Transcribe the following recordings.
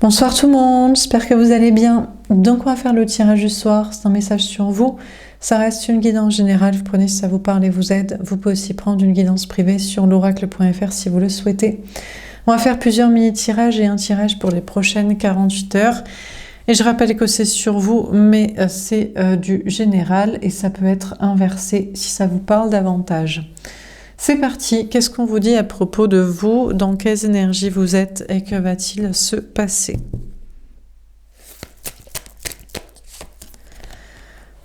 Bonsoir tout le monde, j'espère que vous allez bien. Donc on va faire le tirage du soir, c'est un message sur vous. Ça reste une guidance générale, vous prenez si ça vous parle et vous aide. Vous pouvez aussi prendre une guidance privée sur l'oracle.fr si vous le souhaitez. On va faire plusieurs mini-tirages et un tirage pour les prochaines 48 heures. Et je rappelle que c'est sur vous, mais c'est du général et ça peut être inversé si ça vous parle davantage. C'est parti, qu'est-ce qu'on vous dit à propos de vous, dans quelles énergies vous êtes et que va-t-il se passer?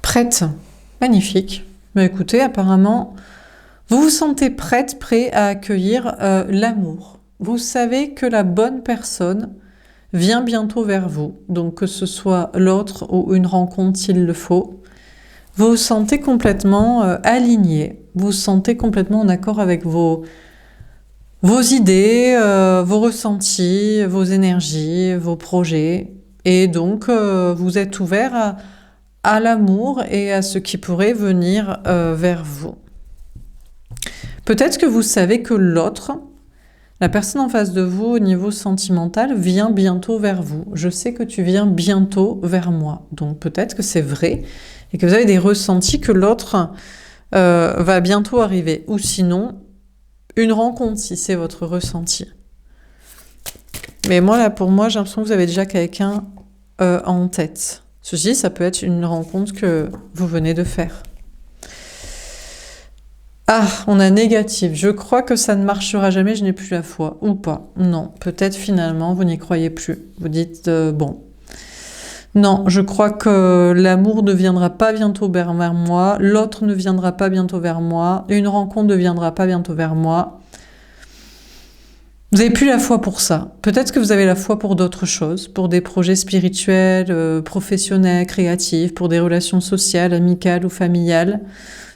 Prête, magnifique. Mais écoutez, apparemment, vous vous sentez prête, prêt à accueillir l'amour. Vous savez que la bonne personne vient bientôt vers vous, donc que ce soit l'autre ou une rencontre s'il le faut. Vous vous sentez complètement aligné, vous vous sentez complètement en accord avec vos idées, vos ressentis, vos énergies, vos projets. Et donc, vous êtes ouvert à l'amour et à ce qui pourrait venir vers vous. Peut-être que vous savez que l'autre, la personne en face de vous au niveau sentimental, vient bientôt vers vous. Je sais que tu viens bientôt vers moi. Donc peut-être que c'est vrai et que vous avez des ressentis que l'autre va bientôt arriver. Ou sinon, une rencontre si c'est votre ressenti. Mais moi, là, pour moi, j'ai l'impression que vous avez déjà quelqu'un en tête. Ceci, ça peut être une rencontre que vous venez de faire. Ah, on a négatif. Je crois que ça ne marchera jamais, je n'ai plus la foi. Ou pas. Non, peut-être finalement, vous n'y croyez plus. Vous dites, bon. Non, je crois que l'amour ne viendra pas bientôt vers moi, l'autre ne viendra pas bientôt vers moi, une rencontre ne viendra pas bientôt vers moi. Vous n'avez plus la foi pour ça. Peut-être que vous avez la foi pour d'autres choses, pour des projets spirituels, professionnels, créatifs, pour des relations sociales, amicales ou familiales.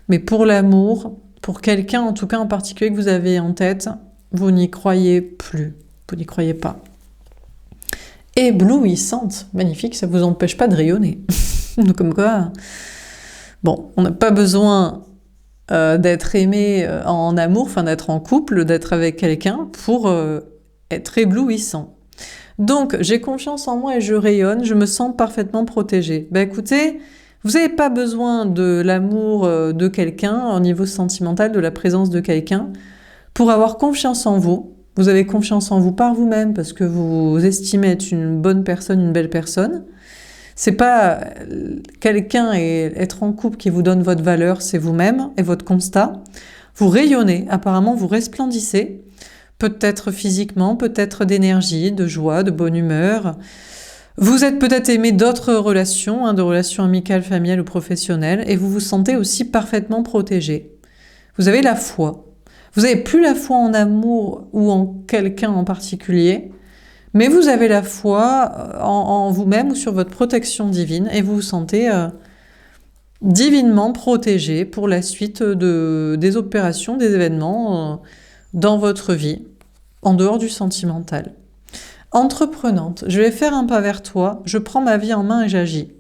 Mais pour l'amour, pour quelqu'un en tout cas en particulier que vous avez en tête, vous n'y croyez plus. Vous n'y croyez pas. Éblouissante, magnifique, ça ne vous empêche pas de rayonner. Comme quoi, bon, on n'a pas besoin d'être aimé en amour, enfin d'être en couple, d'être avec quelqu'un pour être éblouissant. Donc, j'ai confiance en moi et je rayonne, je me sens parfaitement protégée. Ben écoutez, vous n'avez pas besoin de l'amour de quelqu'un, au niveau sentimental, de la présence de quelqu'un, pour avoir confiance en vous. Vous avez confiance en vous par vous-même parce que vous estimez être une bonne personne, une belle personne. C'est pas quelqu'un et être en couple qui vous donne votre valeur, c'est vous-même et votre constat. Vous rayonnez, apparemment vous resplendissez, peut-être physiquement, peut-être d'énergie, de joie, de bonne humeur. Vous êtes peut-être aimé d'autres relations, de relations amicales, familiales ou professionnelles, et vous vous sentez aussi parfaitement protégé. Vous avez la foi. Vous n'avez plus la foi en amour ou en quelqu'un en particulier, mais vous avez la foi en vous-même ou sur votre protection divine et vous vous sentez divinement protégé pour la suite des opérations, des événements dans votre vie, en dehors du sentimental. Entreprenante, je vais faire un pas vers toi, je prends ma vie en main et j'agis.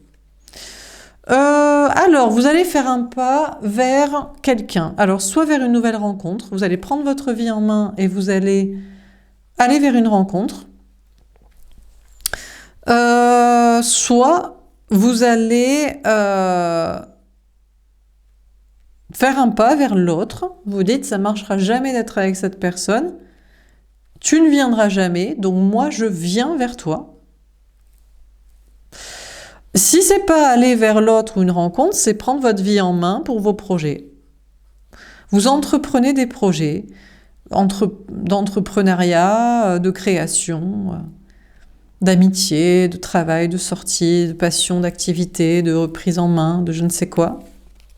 Alors, vous allez faire un pas vers quelqu'un. Alors, soit vers une nouvelle rencontre, vous allez prendre votre vie en main et vous allez aller vers une rencontre. Soit vous allez faire un pas vers l'autre. Vous dites, ça ne marchera jamais d'être avec cette personne. Tu ne viendras jamais, donc moi, je viens vers toi. Si c'est pas aller vers l'autre ou une rencontre, c'est prendre votre vie en main pour vos projets. Vous entreprenez des projets d'entrepreneuriat, de création, d'amitié, de travail, de sortie, de passion, d'activité, de reprise en main, de je ne sais quoi,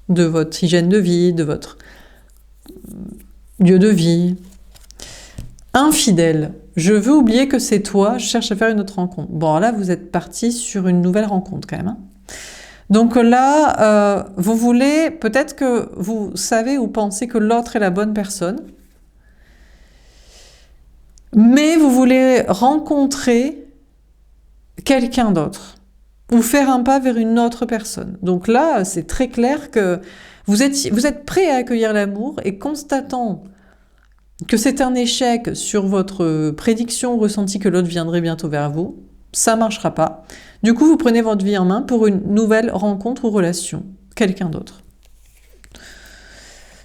de votre hygiène de vie, de votre lieu de vie. Infidèle. Je veux oublier que c'est toi, je cherche à faire une autre rencontre. Bon, là, vous êtes parti sur une nouvelle rencontre quand même. Hein. Donc là, vous voulez, peut-être que vous savez ou pensez que l'autre est la bonne personne, mais vous voulez rencontrer quelqu'un d'autre ou faire un pas vers une autre personne. Donc là, c'est très clair que vous êtes prêt à accueillir l'amour et constatant que c'est un échec sur votre prédiction ressentie que l'autre viendrait bientôt vers vous, ça marchera pas. Du coup, vous prenez votre vie en main pour une nouvelle rencontre ou relation, quelqu'un d'autre.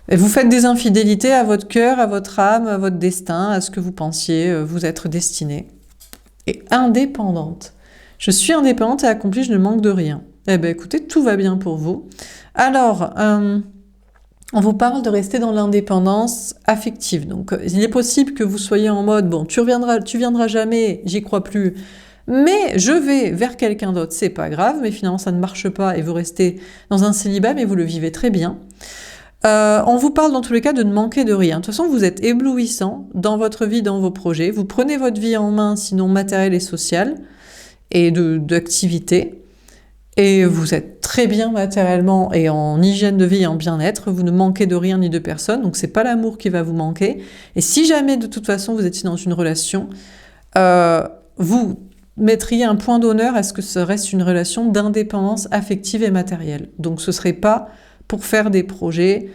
Et vous faites des infidélités à votre cœur, à votre âme, à votre destin, à ce que vous pensiez vous être destiné. Et indépendante. Je suis indépendante et accomplie, je ne manque de rien. Eh bien, écoutez, tout va bien pour vous. Alors, on vous parle de rester dans l'indépendance affective. Donc, il est possible que vous soyez en mode, bon, tu viendras jamais, j'y crois plus, mais je vais vers quelqu'un d'autre, c'est pas grave, mais finalement ça ne marche pas et vous restez dans un célibat, mais vous le vivez très bien. On vous parle dans tous les cas de ne manquer de rien. De toute façon, vous êtes éblouissant dans votre vie, dans vos projets. Vous prenez votre vie en main, sinon matérielle et sociale, et d'activité. Et vous êtes très bien matériellement et en hygiène de vie et en bien-être. Vous ne manquez de rien ni de personne. Donc, c'est pas l'amour qui va vous manquer. Et si jamais, de toute façon, vous étiez dans une relation, vous mettriez un point d'honneur à ce que ce reste une relation d'indépendance affective et matérielle. Donc, ce serait pas pour faire des projets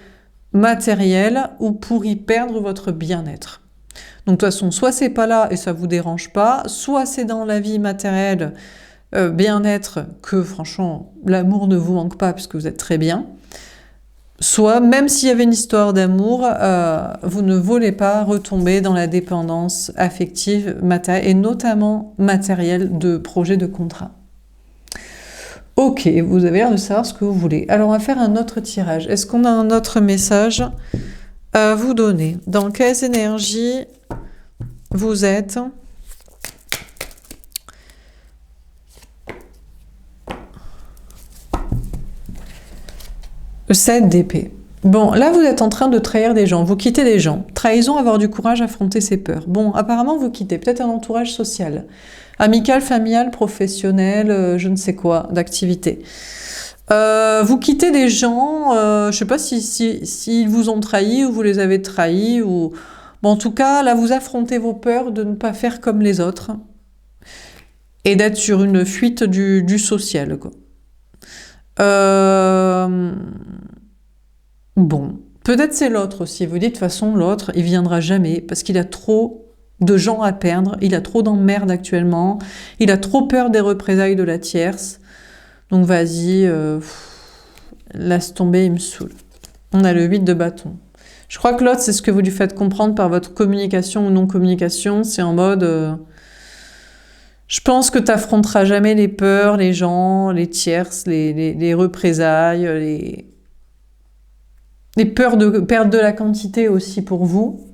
matériels ou pour y perdre votre bien-être. Donc de toute façon, soit c'est pas là et ça vous dérange pas, soit c'est dans la vie matérielle, bien-être, que franchement, l'amour ne vous manque pas puisque vous êtes très bien, soit, même s'il y avait une histoire d'amour, vous ne voulez pas retomber dans la dépendance affective, matérielle, et notamment matérielle de projets de contrat. Ok, vous avez l'air de savoir ce que vous voulez. Alors, on va faire un autre tirage. Est-ce qu'on a un autre message à vous donner? Dans quelles énergies vous êtes? Le 7 d'épée. Bon, là, vous êtes en train de trahir des gens. Vous quittez des gens. Trahison, avoir du courage, affronter ses peurs. Bon, apparemment, vous quittez peut-être un entourage social. Amical, familial, professionnel, je ne sais quoi, d'activité. Vous quittez des gens, je ne sais pas s'ils vous ont trahi ou vous les avez trahis. Ou... Bon, en tout cas, là, vous affrontez vos peurs de ne pas faire comme les autres et d'être sur une fuite du social, quoi. Bon, peut-être c'est l'autre aussi. Vous dites, de toute façon, l'autre, il viendra jamais parce qu'il a trop de gens à perdre, il a trop d'emmerdes actuellement, il a trop peur des représailles de la tierce. Donc vas-y, laisse tomber, il me saoule. On a le 8 de bâton. Je crois que l'autre, c'est ce que vous lui faites comprendre par votre communication ou non-communication. C'est en mode, je pense que tu affronteras jamais les peurs, les gens, les tierces, les représailles, les peurs de perdre de la quantité aussi pour vous.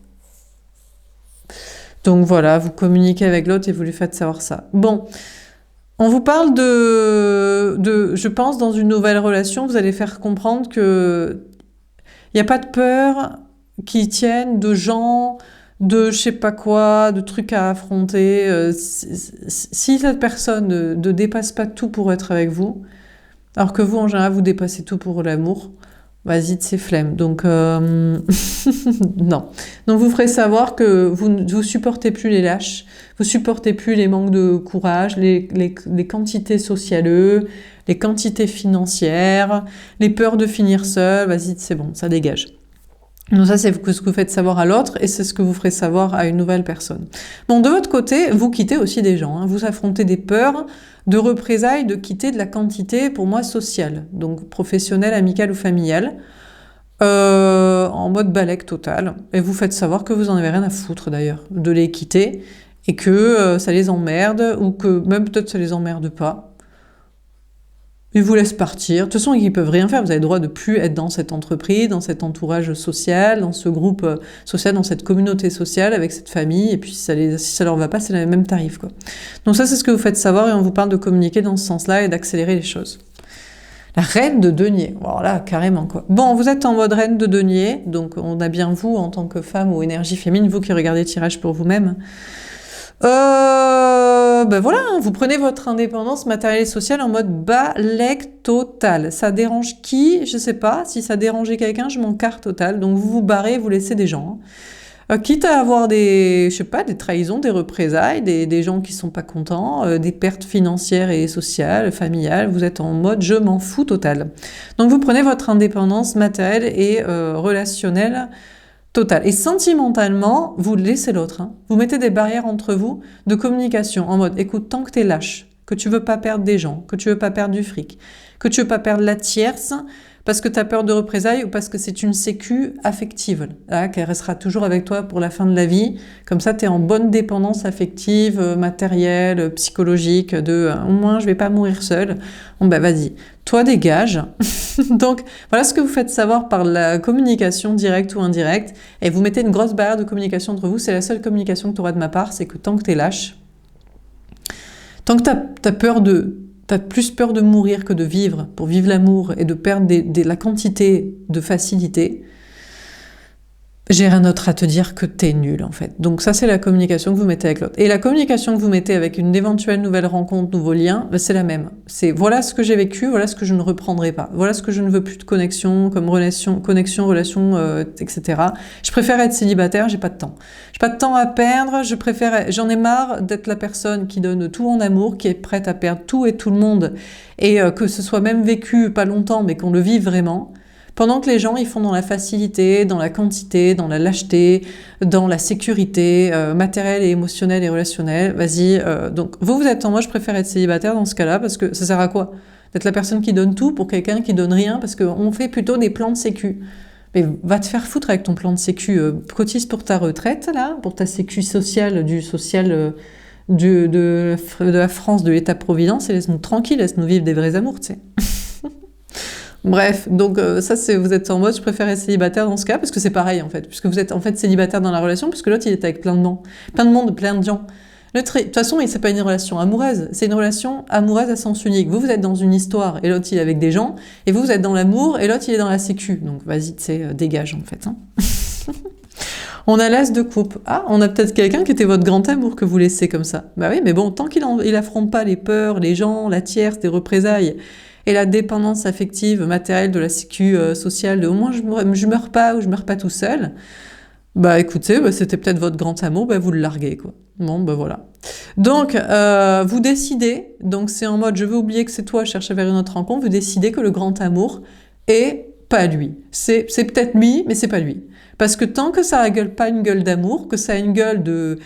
Donc voilà, vous communiquez avec l'autre et vous lui faites savoir ça. Bon, on vous parle je pense, dans une nouvelle relation, vous allez faire comprendre que il n'y a pas de peur qui tienne de gens, de je sais pas quoi, de trucs à affronter. Si cette personne ne dépasse pas tout pour être avec vous, alors que vous, en général, vous dépassez tout pour l'amour, vas-y de ses flemmes. Donc, non. Donc, vous ferez savoir que vous ne supportez plus les lâches, vous supportez plus les manques de courage, les quantités sociales, les quantités financières, les peurs de finir seul. Vas-y, c'est bon, ça dégage. Donc ça, c'est ce que vous faites savoir à l'autre et c'est ce que vous ferez savoir à une nouvelle personne. Bon, de votre côté, vous quittez aussi des gens. Vous affrontez des peurs de représailles, de quitter de la quantité, pour moi, sociale. Donc professionnelle, amicale ou familiale. En mode balèque total. Et vous faites savoir que vous n'en avez rien à foutre d'ailleurs, de les quitter et que ça les emmerde ou que même peut-être ça les emmerde pas. Ils vous laissent partir. De toute façon, ils ne peuvent rien faire. Vous avez le droit de plus être dans cette entreprise, dans cet entourage social, dans ce groupe social, dans cette communauté sociale, avec cette famille. Et puis, si ça leur va pas, c'est le même tarif, quoi. Donc ça, c'est ce que vous faites savoir et on vous parle de communiquer dans ce sens-là et d'accélérer les choses. La reine de denier. Voilà, carrément, quoi. Bon, vous êtes en mode reine de denier. Donc, on a bien vous, en tant que femme ou énergie féminine, vous qui regardez le tirage pour vous-même. Ben voilà, vous prenez votre indépendance matérielle et sociale en mode balèque total. Ça dérange qui? Je sais pas. Si ça dérangeait quelqu'un, je m'en carre total. Donc vous vous barrez, vous laissez des gens. Quitte à avoir des trahisons, des représailles, des gens qui sont pas contents, des pertes financières et sociales, familiales, vous êtes en mode je m'en fous total. Donc vous prenez votre indépendance matérielle et relationnelle Total. Et sentimentalement, vous laissez l'autre. Hein. Vous mettez des barrières entre vous de communication en mode, écoute, tant que t'es lâche, que tu veux pas perdre des gens, que tu veux pas perdre du fric, que tu veux pas perdre la tierce parce que tu as peur de représailles ou parce que c'est une sécu affective, là, qu'elle restera toujours avec toi pour la fin de la vie. Comme ça, tu es en bonne dépendance affective, matérielle, psychologique, au moins je vais pas mourir seule. Bon ben vas-y, toi dégage. Donc voilà ce que vous faites savoir par la communication directe ou indirecte. Et vous mettez une grosse barrière de communication entre vous. C'est la seule communication que tu auras de ma part, c'est que tant que tu es lâche, tant que t'as plus peur de mourir que de vivre, pour vivre l'amour et de perdre la quantité de facilité, j'ai rien d'autre à te dire que t'es nul en fait. Donc ça c'est la communication que vous mettez avec l'autre. Et la communication que vous mettez avec une éventuelle nouvelle rencontre, nouveau lien, c'est la même. C'est voilà ce que j'ai vécu, voilà ce que je ne reprendrai pas. Voilà ce que je ne veux plus de connexion, comme relation, etc. Je préfère être célibataire, j'ai pas de temps. J'ai pas de temps à perdre, j'en ai marre d'être la personne qui donne tout en amour, qui est prête à perdre tout et tout le monde, et que ce soit même vécu pas longtemps, mais qu'on le vive vraiment. Pendant que les gens, ils font dans la facilité, dans la quantité, dans la lâcheté, dans la sécurité matérielle et émotionnelle et relationnelle. Vas-y, donc vous êtes en mode, je préfère être célibataire dans ce cas-là, parce que ça sert à quoi? D'être la personne qui donne tout pour quelqu'un qui donne rien, parce qu'on fait plutôt des plans de sécu. Mais va te faire foutre avec ton plan de sécu. Cotise pour ta retraite, là, pour ta sécu sociale, de la France, de l'État-providence, et laisse-nous tranquille, laisse-nous vivre des vrais amours, tu sais. Bref, donc ça c'est vous êtes en mode je préfère être célibataire dans ce cas parce que c'est pareil en fait, puisque vous êtes en fait célibataire dans la relation puisque l'autre il est avec plein de monde, plein de gens. De toute façon, c'est pas une relation amoureuse, c'est une relation amoureuse à sens unique. Vous êtes dans une histoire et l'autre il est avec des gens, et vous êtes dans l'amour et l'autre il est dans la sécu. Donc vas-y, tu sais, dégage en fait. Hein. On a l'as de coupe. Ah, on a peut-être quelqu'un qui était votre grand amour que vous laissez comme ça. Bah oui, mais bon, tant qu'il affronte pas les peurs, les gens, la tierce, des représailles, et la dépendance affective, matérielle de la sécu sociale, de au moins je meurs pas ou je meurs pas tout seul, bah écoutez, c'était peut-être votre grand amour, bah vous le larguez quoi. Bon, bah voilà. Donc, vous décidez, donc c'est en mode je veux oublier que c'est toi, je cherche vers une autre rencontre, vous décidez que le grand amour est pas lui. C'est peut-être lui, mais c'est pas lui. Parce que tant que ça a pas une gueule d'amour, que ça a une gueule de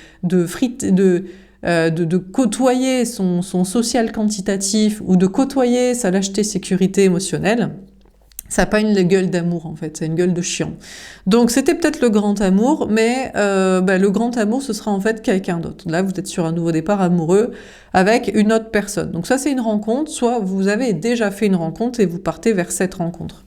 côtoyer son social quantitatif ou de côtoyer sa lâcheté sécurité émotionnelle, ça n'a pas une gueule d'amour en fait, c'est une gueule de chiant. Donc c'était peut-être le grand amour, mais le grand amour ce sera en fait quelqu'un d'autre. Là vous êtes sur un nouveau départ amoureux avec une autre personne. Donc ça c'est une rencontre, soit vous avez déjà fait une rencontre et vous partez vers cette rencontre.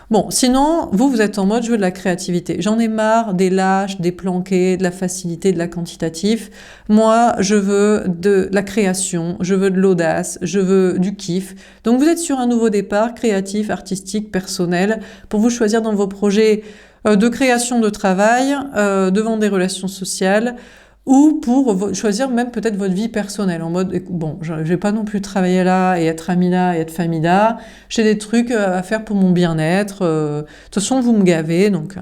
Bon, sinon, vous êtes en mode je veux de la créativité. J'en ai marre des lâches, des planqués, de la facilité, de la quantitatif. Moi, je veux de la création, je veux de l'audace, je veux du kiff. Donc vous êtes sur un nouveau départ créatif, artistique, personnel, pour vous choisir dans vos projets de création de travail, devant des relations sociales, ou pour choisir même peut-être votre vie personnelle, en mode, bon, je vais pas non plus travailler là, et être ami là, et être famille là, j'ai des trucs à faire pour mon bien-être, de toute façon vous me gavez, donc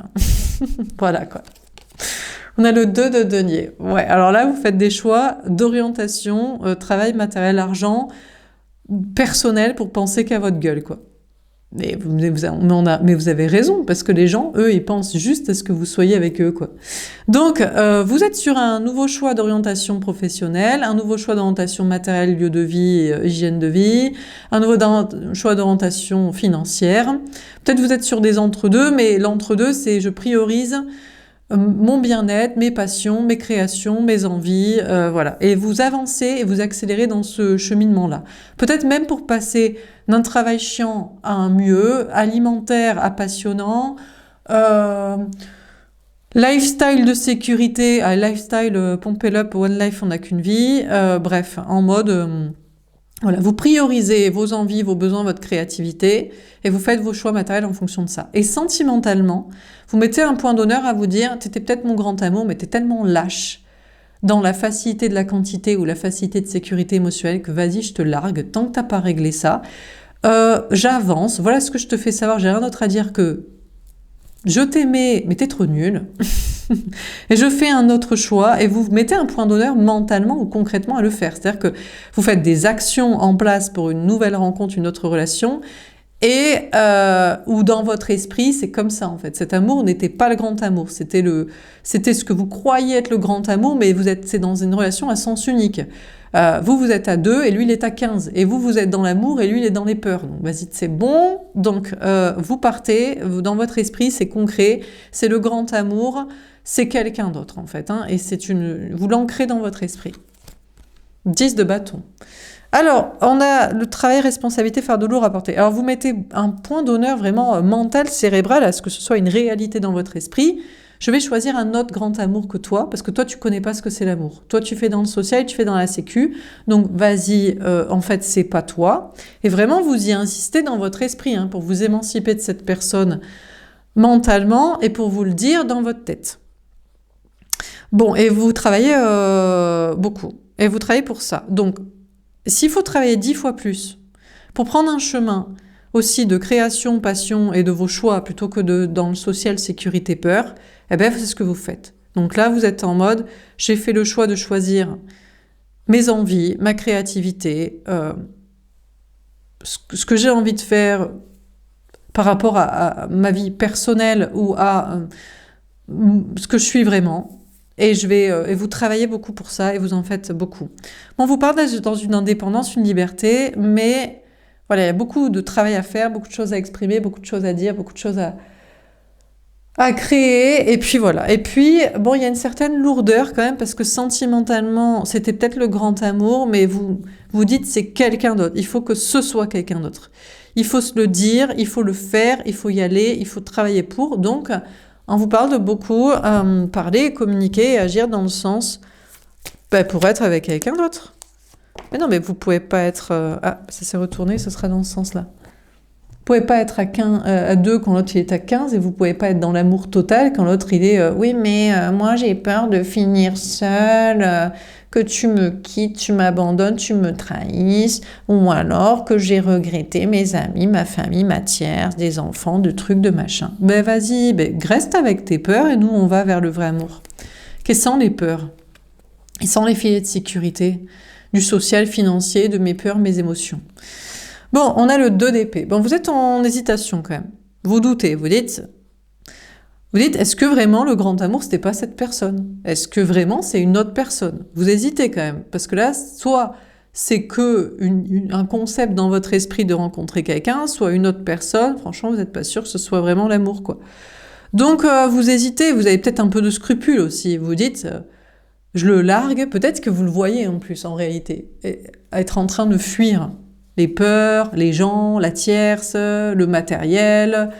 voilà quoi. On a le 2 de denier. Ouais, alors là vous faites des choix d'orientation, travail, matériel, argent, personnel pour penser qu'à votre gueule quoi. Mais vous avez raison, parce que les gens, eux, ils pensent juste à ce que vous soyez avec eux, quoi. Donc, vous êtes sur un nouveau choix d'orientation professionnelle, un nouveau choix d'orientation matérielle, lieu de vie, hygiène de vie, un nouveau choix d'orientation financière. Peut-être vous êtes sur des entre-deux, mais l'entre-deux, c'est je priorise mon bien-être, mes passions, mes créations, mes envies, voilà. Et vous avancez et vous accélérez dans ce cheminement-là. Peut-être même pour passer d'un travail chiant à un mieux, alimentaire à passionnant, lifestyle de sécurité à lifestyle pump it up, one life, on n'a qu'une vie, bref, en mode... voilà, vous priorisez vos envies, vos besoins, votre créativité, et vous faites vos choix matériels en fonction de ça. Et sentimentalement, vous mettez un point d'honneur à vous dire, t'étais peut-être mon grand amour, mais t'es tellement lâche dans la facilité de la quantité ou la facilité de sécurité émotionnelle que vas-y, je te largue, tant que t'as pas réglé ça. J'avance, voilà ce que je te fais savoir, j'ai rien d'autre à dire que je t'aimais, mais t'es trop nul. Et je fais un autre choix et vous mettez un point d'honneur mentalement ou concrètement à le faire. C'est-à-dire que vous faites des actions en place pour une nouvelle rencontre, une autre relation, ou dans votre esprit, c'est comme ça en fait. Cet amour n'était pas le grand amour, c'était ce que vous croyez être le grand amour, mais c'est dans une relation à sens unique. Vous êtes à 2 et lui il est à 15. Et vous êtes dans l'amour et lui il est dans les peurs. Donc vas-y, c'est bon. Donc vous partez, dans votre esprit c'est concret, c'est le grand amour, c'est quelqu'un d'autre en fait. Hein, et vous l'ancrez dans votre esprit. 10 de bâton. Alors, on a le travail, responsabilité, fardeau lourd à porter. Alors, vous mettez un point d'honneur vraiment mental, cérébral, à ce que ce soit une réalité dans votre esprit. Je vais choisir un autre grand amour que toi, parce que toi, tu connais pas ce que c'est l'amour. Toi, tu fais dans le social, tu fais dans la sécu. Donc, vas-y, en fait, c'est pas toi. Et vraiment, vous y insistez dans votre esprit, hein, pour vous émanciper de cette personne mentalement et pour vous le dire dans votre tête. Bon, et vous travaillez beaucoup. Et vous travaillez pour ça. Donc, s'il faut travailler 10 fois plus pour prendre un chemin aussi de création, passion et de vos choix plutôt que dans le social, sécurité, peur, eh bien, c'est ce que vous faites. Donc là, vous êtes en mode, j'ai fait le choix de choisir mes envies, ma créativité, ce que j'ai envie de faire par rapport à ma vie personnelle ou à ce que je suis vraiment. Et vous travaillez beaucoup pour ça et vous en faites beaucoup. On vous parle dans une indépendance, une liberté, mais voilà, il y a beaucoup de travail à faire, beaucoup de choses à exprimer, beaucoup de choses à dire, beaucoup de choses à créer. Et puis voilà. Et puis, bon, il y a une certaine lourdeur quand même parce que sentimentalement, c'était peut-être le grand amour, mais vous dites c'est quelqu'un d'autre. Il faut que ce soit quelqu'un d'autre. Il faut se le dire, il faut le faire, il faut y aller, il faut travailler pour. Donc, on vous parle de beaucoup parler, communiquer et agir dans le sens pour être avec quelqu'un d'autre. Mais non, mais vous pouvez pas être... ça s'est retourné, ce sera dans ce sens-là. Vous pouvez pas être à 2 quand l'autre il est à 15 et vous pouvez pas être dans l'amour total quand l'autre il est oui mais moi j'ai peur de finir seule, que tu me quittes, tu m'abandonnes, tu me trahisses, ou alors que j'ai regretté mes amis, ma famille, ma tierce, des enfants, de trucs, de machin. Ben vas-y, reste avec tes peurs et nous on va vers le vrai amour. Quelles sont les peurs? Et sans les filets de sécurité, du social, financier, de mes peurs, mes émotions. Bon, on a le 2 d'épée. Bon, vous êtes en hésitation quand même. Vous doutez, vous dites, est-ce que vraiment le grand amour, c'était pas cette personne? Est-ce que vraiment c'est une autre personne? Vous hésitez quand même, parce que là, soit c'est que un concept dans votre esprit de rencontrer quelqu'un, soit une autre personne. Franchement, vous n'êtes pas sûr que ce soit vraiment l'amour, quoi. Donc, vous hésitez, vous avez peut-être un peu de scrupule aussi. Vous dites, je le largue, peut-être que vous le voyez en plus, en réalité, être en train de fuir les peurs, les gens, la tierce, le matériel,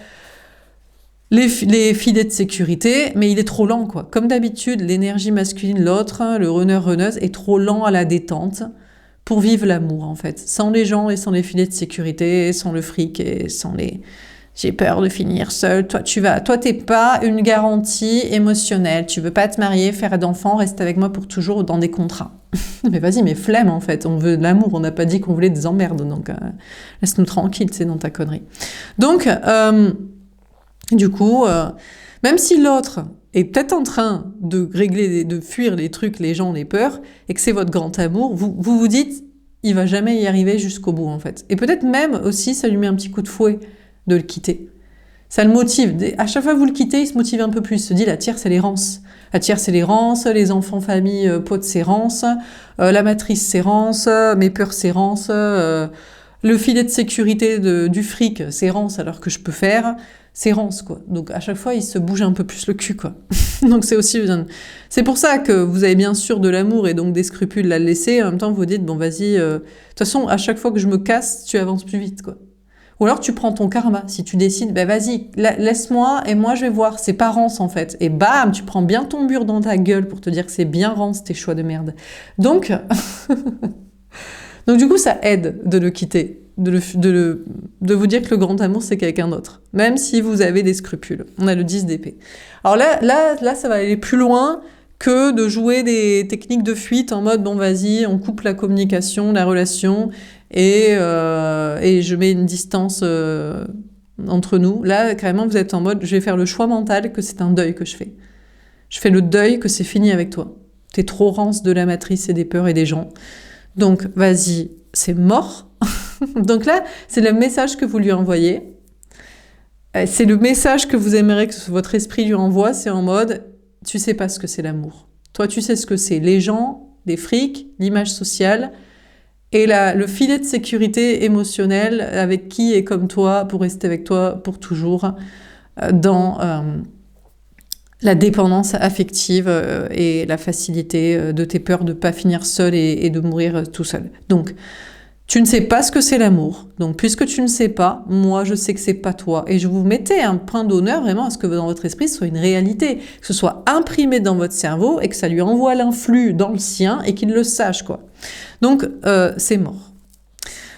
les filets de sécurité, mais il est trop lent, quoi. Comme d'habitude, l'énergie masculine, l'autre, le runner-runneuse, est trop lent à la détente pour vivre l'amour, en fait. Sans les gens et sans les filets de sécurité, sans le fric et sans les... J'ai peur de finir seule. Toi, t'es pas une garantie émotionnelle. Tu veux pas te marier, faire d'enfants, rester avec moi pour toujours dans des contrats. Mais vas-y, mais flemme en fait. On veut de l'amour. On n'a pas dit qu'on voulait des emmerdes. Donc, laisse-nous tranquille, tu sais, dans ta connerie. Donc, du coup, même si l'autre est peut-être en train de de fuir les trucs, les gens, les peurs, et que c'est votre grand amour, vous dites, il va jamais y arriver jusqu'au bout en fait. Et peut-être même aussi, ça lui met un petit coup de fouet de le quitter. Ça le motive. À chaque fois que vous le quittez, il se motive un peu plus. Il se dit, la tierce, elle est rance. La tierce, elle est rance. Les enfants, famille, potes, c'est rance. La matrice, c'est rance. Mes peurs, c'est rance. Le filet de sécurité du fric, c'est rance, alors que je peux faire. C'est rance, quoi. Donc, à chaque fois, il se bouge un peu plus le cul, quoi. Donc, c'est aussi... C'est pour ça que vous avez bien sûr de l'amour et donc des scrupules à le laisser. En même temps, vous dites, bon, vas-y... De toute façon, à chaque fois que je me casse, tu avances plus vite, quoi. Ou alors tu prends ton karma, si tu décides, vas-y, laisse-moi et moi je vais voir, c'est pas rance en fait. Et bam, tu prends bien ton mur dans ta gueule pour te dire que c'est bien rance tes choix de merde. Donc, du coup ça aide de le quitter, de vous dire que le grand amour c'est quelqu'un d'autre, même si vous avez des scrupules. On a le 10 d'épée. Alors là ça va aller plus loin que de jouer des techniques de fuite en mode bon vas-y, on coupe la communication, la relation et je mets une distance entre nous. Là, carrément, vous êtes en mode, je vais faire le choix mental que c'est un deuil que je fais. Je fais le deuil que c'est fini avec toi. T'es trop rance de la matrice et des peurs et des gens. Donc, vas-y, c'est mort. Donc là, c'est le message que vous lui envoyez. C'est le message que vous aimeriez que votre esprit lui envoie. C'est en mode, tu sais pas ce que c'est l'amour. Toi, tu sais ce que c'est. Les gens, les frics, l'image sociale et le filet de sécurité émotionnelle avec qui est comme toi pour rester avec toi pour toujours dans la dépendance affective et la facilité de tes peurs de ne pas finir seul et de mourir tout seul. Donc, tu ne sais pas ce que c'est l'amour. Donc, puisque tu ne sais pas, moi, je sais que c'est pas toi. Et je vous mettais un point d'honneur vraiment à ce que dans votre esprit, ce soit une réalité. Que ce soit imprimé dans votre cerveau et que ça lui envoie l'influx dans le sien et qu'il le sache, quoi. Donc, c'est mort.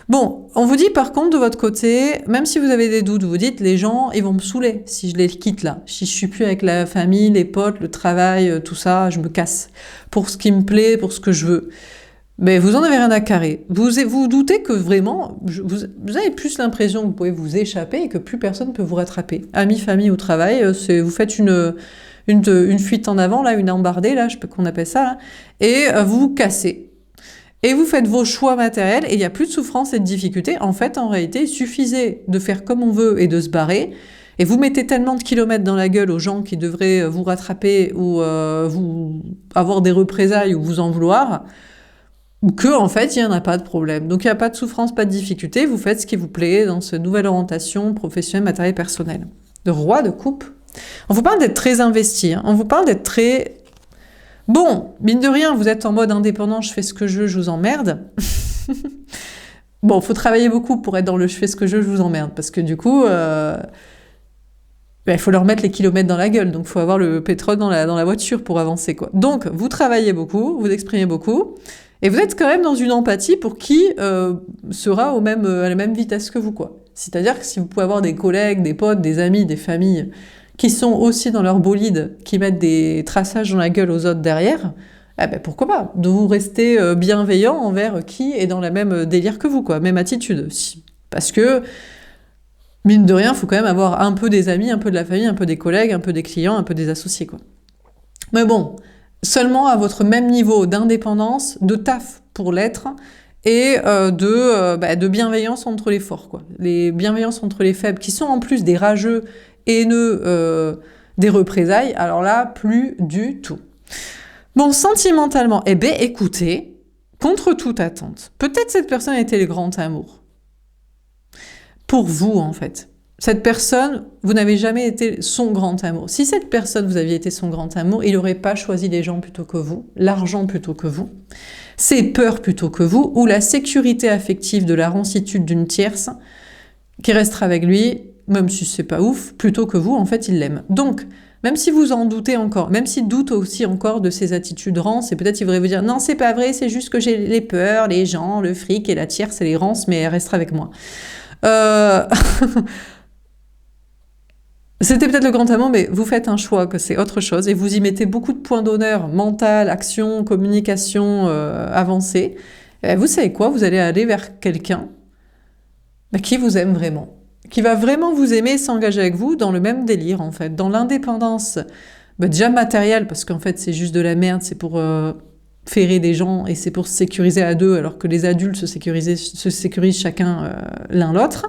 Bon, on vous dit par contre de votre côté, même si vous avez des doutes, vous dites les gens, ils vont me saouler si je les quitte là. Si je suis plus avec la famille, les potes, le travail, tout ça, je me casse. Pour ce qui me plaît, pour ce que je veux. Mais vous en avez rien à carrer. Vous doutez que vraiment, vous avez plus l'impression que vous pouvez vous échapper et que plus personne ne peut vous rattraper. Amis, famille ou travail, vous faites une fuite en avant, là, une embardée, là, je sais pas qu'on appelle ça, là, et vous vous cassez. Et vous faites vos choix matériels et il n'y a plus de souffrance et de difficulté. En fait, en réalité, il suffisait de faire comme on veut et de se barrer. Et vous mettez tellement de kilomètres dans la gueule aux gens qui devraient vous rattraper ou vous avoir des représailles ou vous en vouloir, que en fait, il n'y en a pas de problème. Donc, il n'y a pas de souffrance, pas de difficulté. Vous faites ce qui vous plaît dans cette nouvelle orientation professionnelle, matérielle, personnelle. De roi de coupe. On vous parle d'être très investi. Hein. On vous parle d'être très... Bon, mine de rien, vous êtes en mode indépendant, je fais ce que je veux, je vous emmerde. Bon, faut travailler beaucoup pour être dans le je fais ce que je veux, je vous emmerde. Parce que du coup, il faut leur mettre les kilomètres dans la gueule. Donc, il faut avoir le pétrole dans la voiture pour avancer, quoi. Donc, vous travaillez beaucoup, vous exprimez beaucoup. Et vous êtes quand même dans une empathie pour qui sera à la même vitesse que vous, quoi. C'est-à-dire que si vous pouvez avoir des collègues, des potes, des amis, des familles qui sont aussi dans leur bolide, qui mettent des traçages dans la gueule aux autres derrière, eh ben pourquoi pas, de vous rester bienveillant envers qui est dans la même délire que vous, quoi, même attitude. Parce que, mine de rien, il faut quand même avoir un peu des amis, un peu de la famille, un peu des collègues, un peu des clients, un peu des associés, quoi. Mais bon, seulement à votre même niveau d'indépendance, de taf pour l'être, et de bienveillance entre les forts, quoi. Les bienveillances entre les faibles, qui sont en plus des rageux, haineux, des représailles, alors là, plus du tout. Bon, sentimentalement, eh bien, écoutez, contre toute attente, peut-être cette personne a été le grand amour. Pour vous, en fait. Cette personne, vous n'avez jamais été son grand amour. Si cette personne, vous aviez été son grand amour, il n'aurait pas choisi les gens plutôt que vous, l'argent plutôt que vous, ses peurs plutôt que vous, ou la sécurité affective de la rancitude d'une tierce qui restera avec lui, même si c'est pas ouf, plutôt que vous, en fait, il l'aime. Donc, même si vous en doutez encore, même s'il doute aussi encore de ses attitudes rances, et peut-être il voudrait vous dire « Non, c'est pas vrai, c'est juste que j'ai les peurs, les gens, le fric et la tierce, c'est les rances, mais elle restera avec moi. » C'était peut-être le grand amour, mais vous faites un choix que c'est autre chose, et vous y mettez beaucoup de points d'honneur, mental, action, communication avancée. Et vous savez quoi? Vous allez aller vers quelqu'un qui vous aime vraiment, qui va vraiment vous aimer et s'engager avec vous dans le même délire, en fait, dans l'indépendance, déjà matérielle, parce qu'en fait, c'est juste de la merde, c'est pour ferrer des gens, et c'est pour se sécuriser à deux, alors que les adultes se sécurisent chacun l'un l'autre,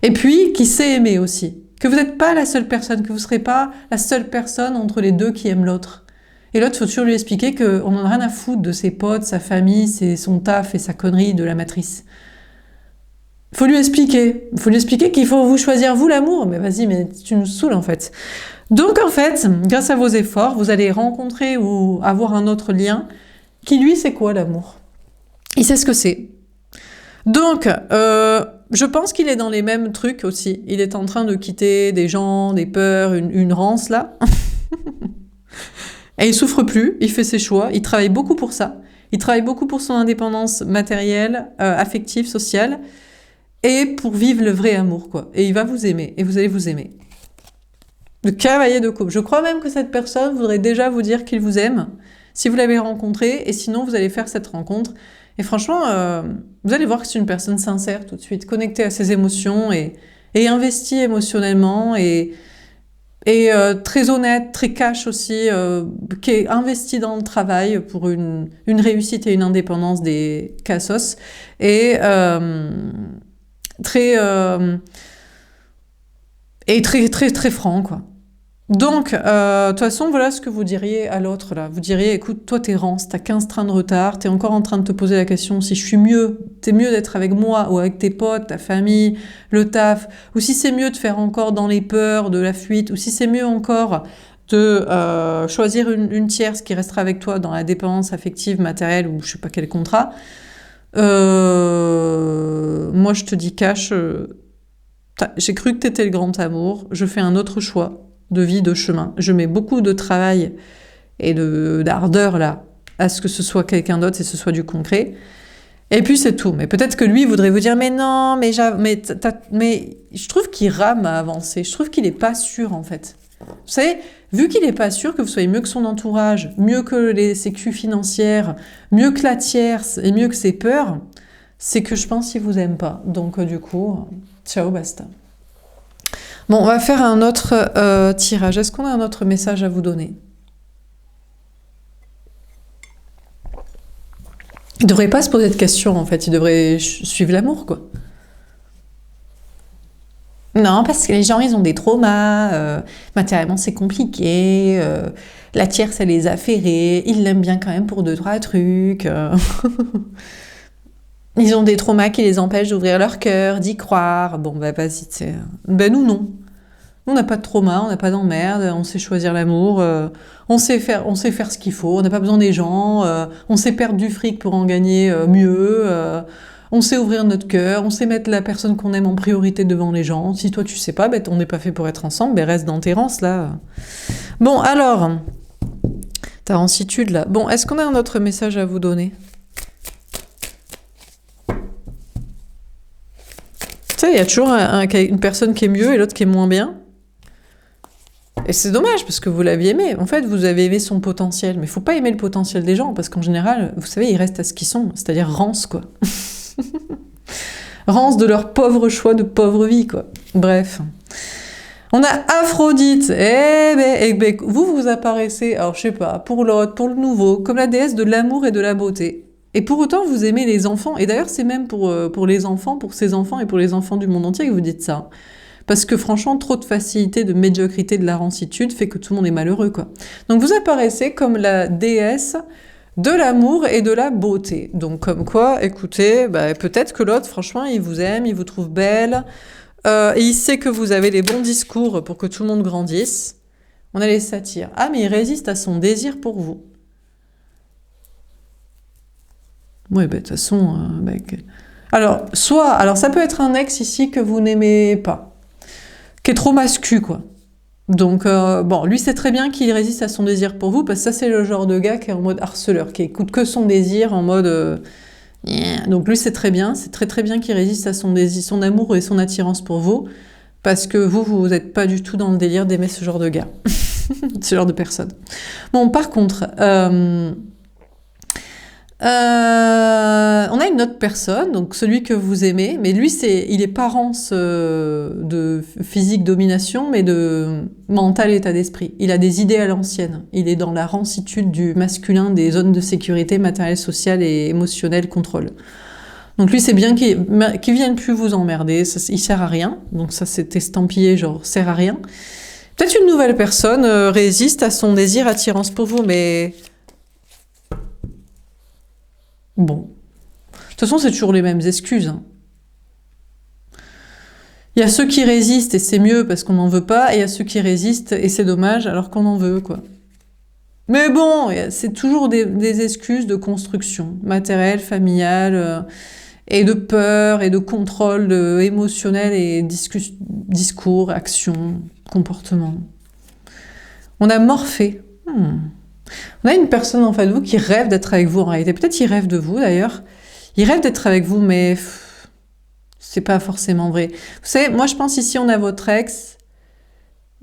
et puis qui sait aimer aussi, que vous n'êtes pas la seule personne, que vous ne serez pas la seule personne entre les deux qui aime l'autre. Et l'autre, il faut toujours lui expliquer qu'on n'en a rien à foutre de ses potes, sa famille, son taf et sa connerie de la matrice. Il faut lui expliquer qu'il faut vous choisir vous l'amour. Mais vas-y, mais tu nous saoules en fait. Donc en fait, grâce à vos efforts, vous allez rencontrer ou avoir un autre lien qui lui, c'est quoi l'amour? Il sait ce que c'est. Donc, je pense qu'il est dans les mêmes trucs aussi. Il est en train de quitter des gens, des peurs, une rance là. Et il souffre plus, il fait ses choix, il travaille beaucoup pour ça. Il travaille beaucoup pour son indépendance matérielle, affective, sociale. Et pour vivre le vrai amour, quoi. Et il va vous aimer, et vous allez vous aimer. Le cavalier de coupe. Je crois même que cette personne voudrait déjà vous dire qu'il vous aime, si vous l'avez rencontré, et sinon vous allez faire cette rencontre. Et franchement, vous allez voir que c'est une personne sincère tout de suite, connectée à ses émotions, et investie émotionnellement, et et très honnête, très cash aussi, qui est investi dans le travail pour une réussite et une indépendance des cassos, et très, très franc, quoi. Donc, de toute façon, voilà ce que vous diriez à l'autre, là. Vous diriez, écoute, toi, t'es rance, t'as 15 trains de retard, t'es encore en train de te poser la question si je suis mieux, t'es mieux d'être avec moi ou avec tes potes, ta famille, le taf, ou si c'est mieux de faire encore dans les peurs de la fuite, ou si c'est mieux encore de choisir une tierce qui restera avec toi dans la dépendance affective, matérielle, ou je sais pas quel contrat. Moi, je te dis cash, j'ai cru que t'étais le grand amour, je fais un autre choix de vie, de chemin. Je mets beaucoup de travail et d'ardeur là à ce que ce soit quelqu'un d'autre et ce soit du concret. Et puis c'est tout. Mais peut-être que lui voudrait vous dire mais non, mais je trouve qu'il rame à avancer. Je trouve qu'il est pas sûr en fait. Vous savez, vu qu'il est pas sûr que vous soyez mieux que son entourage, mieux que les sécu financières, mieux que la tierce et mieux que ses peurs, c'est que je pense qu'il vous aime pas. Donc du coup, ciao, basta. Bon, on va faire un autre tirage. Est-ce qu'on a un autre message à vous donner? Il ne devrait pas se poser de questions, en fait. Il devrait suivre l'amour, quoi. Non, parce que les gens, ils ont des traumas. Matériellement, c'est compliqué. La tierce, elle les a ferrés. Ils l'aiment bien quand même pour 2-3 trucs. Ils ont des traumas qui les empêchent d'ouvrir leur cœur, d'y croire. Bon, bah vas-y, tu sais. Ben nous, non. On n'a pas de trauma, on n'a pas d'emmerde, on sait choisir l'amour, on sait faire ce qu'il faut, on n'a pas besoin des gens, on sait perdre du fric pour en gagner mieux, on sait ouvrir notre cœur, on sait mettre la personne qu'on aime en priorité devant les gens. Si toi tu sais pas, ben, on n'est pas fait pour être ensemble, ben reste dans tes rances là. Bon alors, ta rancitude là. Bon, est-ce qu'on a un autre message à vous donner? Tu sais, il y a toujours une personne qui est mieux et l'autre qui est moins bien. Et c'est dommage parce que vous l'aviez aimé. En fait, vous avez aimé son potentiel. Mais il faut pas aimer le potentiel des gens parce qu'en général, vous savez, ils restent à ce qu'ils sont. C'est-à-dire rance, quoi. Rance de leur pauvre choix de pauvre vie, quoi. Bref. On a Aphrodite. Vous apparaissez, alors je sais pas, pour l'autre, pour le nouveau, comme la déesse de l'amour et de la beauté. Et pour autant, vous aimez les enfants. Et d'ailleurs, c'est même pour les enfants, pour ces enfants et pour les enfants du monde entier que vous dites ça. Parce que franchement, trop de facilité, de médiocrité, de la rancitude fait que tout le monde est malheureux, quoi. Donc vous apparaissez comme la déesse de l'amour et de la beauté. Donc comme quoi, écoutez, bah, peut-être que l'autre, franchement, il vous aime, il vous trouve belle, et il sait que vous avez les bons discours pour que tout le monde grandisse. On a les satires. Ah, mais il résiste à son désir pour vous. Oui, bah, de toute façon... Alors, ça peut être un ex ici que vous n'aimez pas, qui est trop mascu, quoi. Donc, bon, lui, c'est très bien qu'il résiste à son désir pour vous, parce que ça, c'est le genre de gars qui est en mode harceleur, qui écoute que son désir, en mode... Yeah. Donc, lui, c'est très bien, c'est très très bien qu'il résiste à son désir, son amour et son attirance pour vous, parce que vous n'êtes pas du tout dans le délire d'aimer ce genre de gars, ce genre de personne. Bon, par contre... on a une autre personne, donc celui que vous aimez, mais lui, il est pas rance de physique domination, mais de mental état d'esprit. Il a des idées à l'ancienne. Il est dans la rancitude du masculin, des zones de sécurité matérielle, sociale et émotionnelle, contrôle. Donc lui, c'est bien qu'il vienne plus vous emmerder, il sert à rien. Donc ça, c'est estampillé, genre, sert à rien. Peut-être une nouvelle personne résiste à son désir, attirance pour vous, mais... Bon. De toute façon, c'est toujours les mêmes excuses. Hein. Il y a ceux qui résistent et c'est mieux parce qu'on n'en veut pas, et il y a ceux qui résistent et c'est dommage alors qu'on en veut, quoi. Mais bon, c'est toujours des excuses de construction matérielle, familiale, et de peur, et de contrôle émotionnel, et discours, action, comportement. On a Morphée. On a une personne en face de vous qui rêve d'être avec vous en réalité. Peut-être qu'il rêve de vous d'ailleurs. Il rêve d'être avec vous, mais c'est pas forcément vrai. Vous savez, moi je pense ici on a votre ex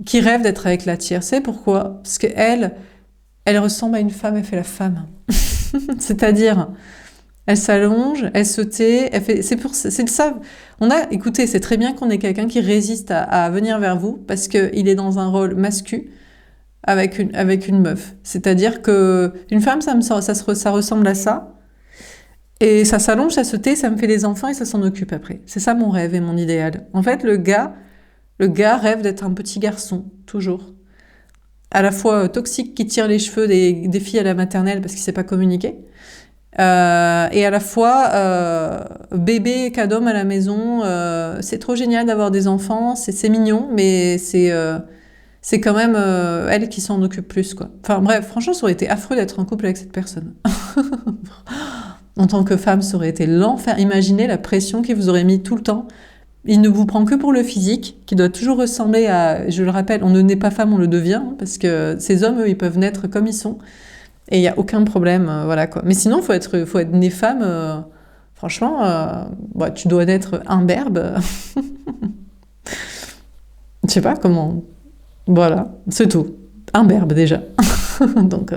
qui rêve d'être avec la tierce. Vous savez pourquoi? Parce qu'elle ressemble à une femme, elle fait la femme. C'est-à-dire, Elle s'allonge, elle se tait, elle fait, c'est ça. Écoutez, c'est très bien qu'on ait quelqu'un qui résiste à venir vers vous parce qu'il est dans un rôle mascu avec une meuf. C'est-à-dire que une femme, ça ressemble à ça. Et ça s'allonge, ça se tait, ça me fait des enfants et ça s'en occupe après. C'est ça mon rêve et mon idéal. En fait, le gars rêve d'être un petit garçon, toujours. À la fois toxique qui tire les cheveux des filles à la maternelle parce qu'il sait pas communiquer. Et à la fois bébé qu'adom à la maison, c'est trop génial d'avoir des enfants, c'est mignon, mais c'est quand même elle qui s'en occupe plus, quoi. Enfin bref, franchement, ça aurait été affreux d'être en couple avec cette personne. En tant que femme, ça aurait été l'enfer. Imaginez la pression qu'il vous aurait mis tout le temps. Il ne vous prend que pour le physique, qui doit toujours ressembler à... Je le rappelle, on ne naît pas femme, on le devient, hein, parce que ces hommes, eux, ils peuvent naître comme ils sont. Et il n'y a aucun problème, voilà quoi. Mais sinon, faut être né femme. Franchement, bah, tu dois naître imberbe. Je sais pas comment. Voilà, c'est tout. Imberbe déjà. Donc,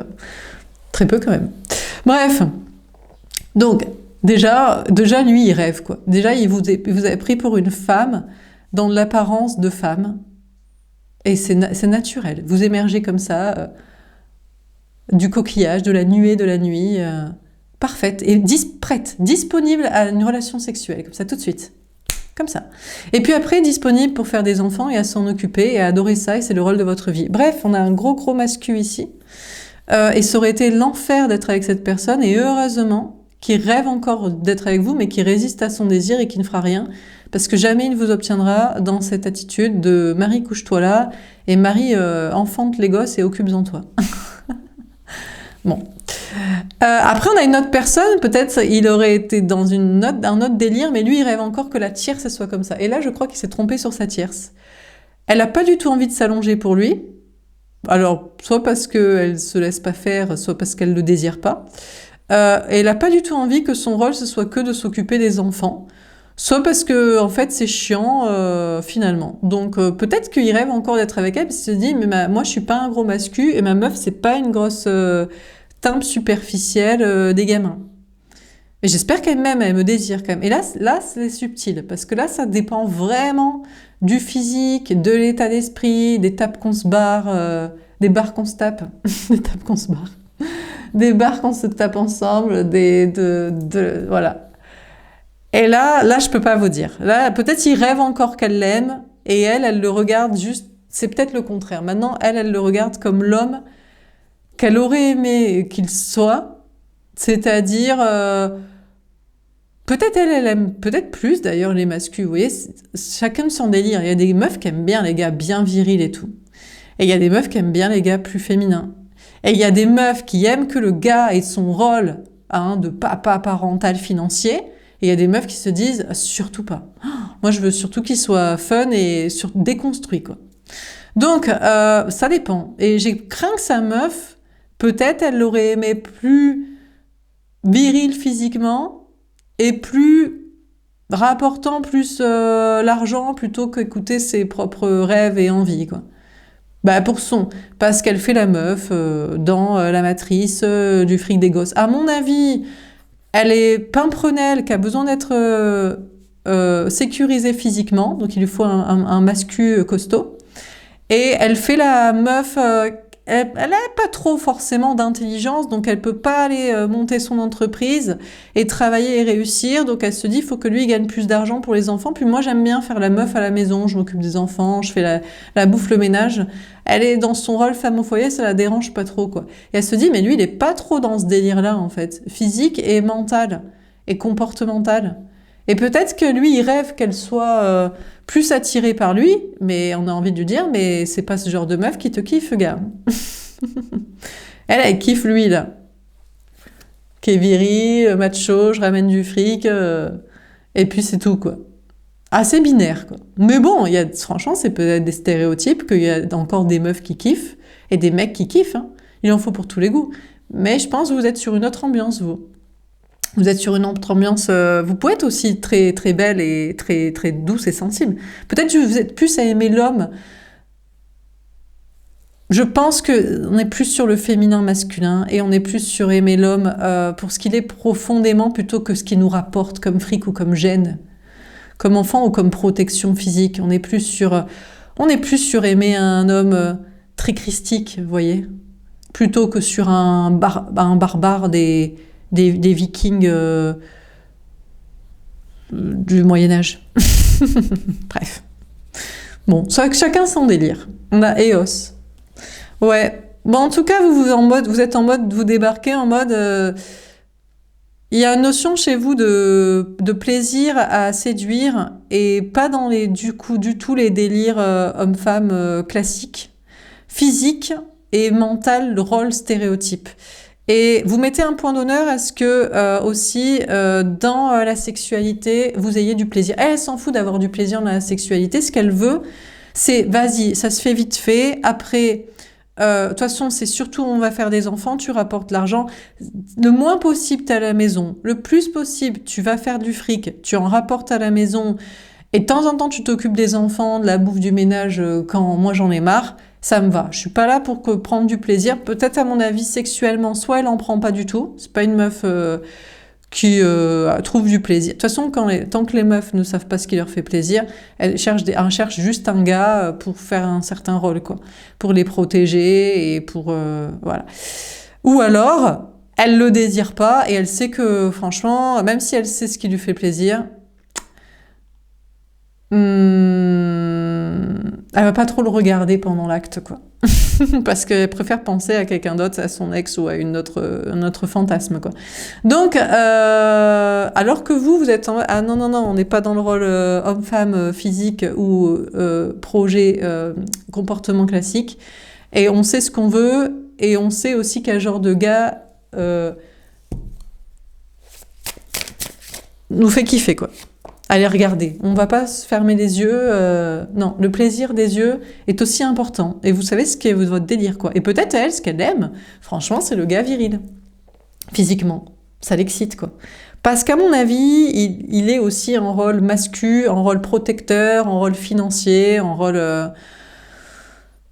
très peu quand même. Bref. Donc, déjà lui, il rêve quoi. Déjà, il vous a pris pour une femme dans l'apparence de femme. Et c'est naturel. Vous émergez comme ça. Du coquillage, de la nuée de la nuit, parfaite et prête, disponible à une relation sexuelle, comme ça tout de suite, comme ça. Et puis après, disponible pour faire des enfants et à s'en occuper et à adorer ça, et c'est le rôle de votre vie. Bref, on a un gros mascu ici, et ça aurait été l'enfer d'être avec cette personne, et heureusement qui rêve encore d'être avec vous, mais qui résiste à son désir et qui ne fera rien, parce que jamais il ne vous obtiendra dans cette attitude de Marie, couche-toi là, et Marie, enfante les gosses et occupe-en toi. Bon. Après, on a une autre personne, peut-être il aurait été dans un autre délire, mais lui, il rêve encore que la tierce soit comme ça. Et là, je crois qu'il s'est trompé sur sa tierce. Elle n'a pas du tout envie de s'allonger pour lui. Alors, soit parce qu'elle se laisse pas faire, soit parce qu'elle le désire pas. Et elle n'a pas du tout envie que son rôle, ce soit que de s'occuper des enfants. Soit parce que, en fait, c'est chiant, finalement. Donc, peut-être qu'il rêve encore d'être avec elle, parce qu'il se dit, mais moi, je suis pas un gros mascu, et ma meuf, c'est pas une grosse timpe superficielle des gamins. Et j'espère qu'elle m'aime, elle me désire quand même. Et là, c'est subtil, parce que là, ça dépend vraiment du physique, de l'état d'esprit, des tapes qu'on se barre, des barres qu'on se tape, des tapes qu'on se barre, des barres qu'on se tape ensemble, voilà. Et là, je peux pas vous dire. Là, peut-être il rêve encore qu'elle l'aime, et elle le regarde juste, c'est peut-être le contraire. Maintenant, elle le regarde comme l'homme qu'elle aurait aimé qu'il soit, c'est-à-dire, peut-être elle aime peut-être plus d'ailleurs les masculins, vous voyez, chacun de son délire. Il y a des meufs qui aiment bien les gars bien virils et tout. Et il y a des meufs qui aiment bien les gars plus féminins. Et il y a des meufs qui aiment que le gars ait son rôle de papa parental financier. Et il y a des meufs qui se disent surtout pas. Moi, je veux surtout qu'il soit fun et déconstruit, quoi. Donc, ça dépend. Et j'ai craint que sa meuf, peut-être, elle l'aurait aimé plus viril physiquement et plus rapportant plus l'argent plutôt qu'écouter ses propres rêves et envies, quoi. Bah parce qu'elle fait la meuf dans la matrice du fric des gosses. À mon avis, elle est pimprenelle, qui a besoin d'être sécurisée physiquement, donc il lui faut un mascu costaud. Et elle fait la meuf, elle n'a pas trop forcément d'intelligence, donc elle peut pas aller monter son entreprise et travailler et réussir. Donc elle se dit, il faut que lui gagne plus d'argent pour les enfants. Puis moi, j'aime bien faire la meuf à la maison, je m'occupe des enfants, je fais la bouffe, le ménage. Elle est dans son rôle femme au foyer, ça la dérange pas trop, quoi. Et elle se dit, mais lui, il est pas trop dans ce délire-là, en fait, physique et mental et comportemental. Et peut-être que lui, il rêve qu'elle soit plus attirée par lui, mais on a envie de lui dire, mais c'est pas ce genre de meuf qui te kiffe, gars. Elle kiffe lui, là. Qui est viril, macho, je ramène du fric, et puis c'est tout, quoi. Assez binaire, quoi. Mais bon, franchement, c'est peut-être des stéréotypes qu'il y a encore des meufs qui kiffent et des mecs qui kiffent, hein. Il en faut pour tous les goûts. Mais je pense que vous êtes sur une autre ambiance, vous. Vous êtes sur une autre ambiance. Vous pouvez être aussi très très belle et très très douce et sensible. Peut-être que vous êtes plus à aimer l'homme Je pense que on est plus sur le féminin masculin et on est plus sur aimer l'homme pour ce qu'il est profondément plutôt que ce qu'il nous rapporte comme fric ou comme gêne, comme enfant ou comme protection physique. On est plus sur aimer un homme très christique, vous voyez, plutôt que sur un barbare des Vikings du Moyen Âge. Bref. Bon, chacun son délire. On a Eos. Ouais. Bon, en tout cas, vous êtes en mode, vous débarquez en mode. Il y a une notion chez vous de plaisir à séduire et pas dans du tout les délires homme-femme classiques, physique et mental, le rôle stéréotype. Et vous mettez un point d'honneur à ce que aussi dans la sexualité, vous ayez du plaisir. Elle s'en fout d'avoir du plaisir dans la sexualité. Ce qu'elle veut, c'est vas-y, ça se fait vite fait. Après, de toute façon, c'est surtout on va faire des enfants, tu rapportes l'argent. Le moins possible, t'es à la maison. Le plus possible, tu vas faire du fric, tu en rapportes à la maison. Et de temps en temps, tu t'occupes des enfants, de la bouffe, du ménage quand moi j'en ai marre. Ça me va. Je suis pas là pour prendre du plaisir. Peut-être à mon avis sexuellement, soit elle en prend pas du tout. C'est pas une meuf qui trouve du plaisir. De toute façon, tant que les meufs ne savent pas ce qui leur fait plaisir, elles cherchent juste un gars pour faire un certain rôle, quoi, pour les protéger et pour voilà. Ou alors, elle le désire pas et elle sait que franchement, même si elle sait ce qui lui fait plaisir. Elle va pas trop le regarder pendant l'acte, quoi. Parce qu'elle préfère penser à quelqu'un d'autre, à son ex ou à un autre fantasme, quoi. Donc, alors que vous êtes en... Ah non, on n'est pas dans le rôle homme-femme physique ou projet comportement classique. Et on sait ce qu'on veut et on sait aussi quel genre de gars nous fait kiffer, quoi. Allez regarder, on va pas se fermer les yeux, non, le plaisir des yeux est aussi important, et vous savez ce qu'est votre délire, quoi. Et peut-être elle, ce qu'elle aime, franchement, c'est le gars viril, physiquement, ça l'excite, quoi. Parce qu'à mon avis, il est aussi en rôle mascu, en rôle protecteur, en rôle financier, en rôle...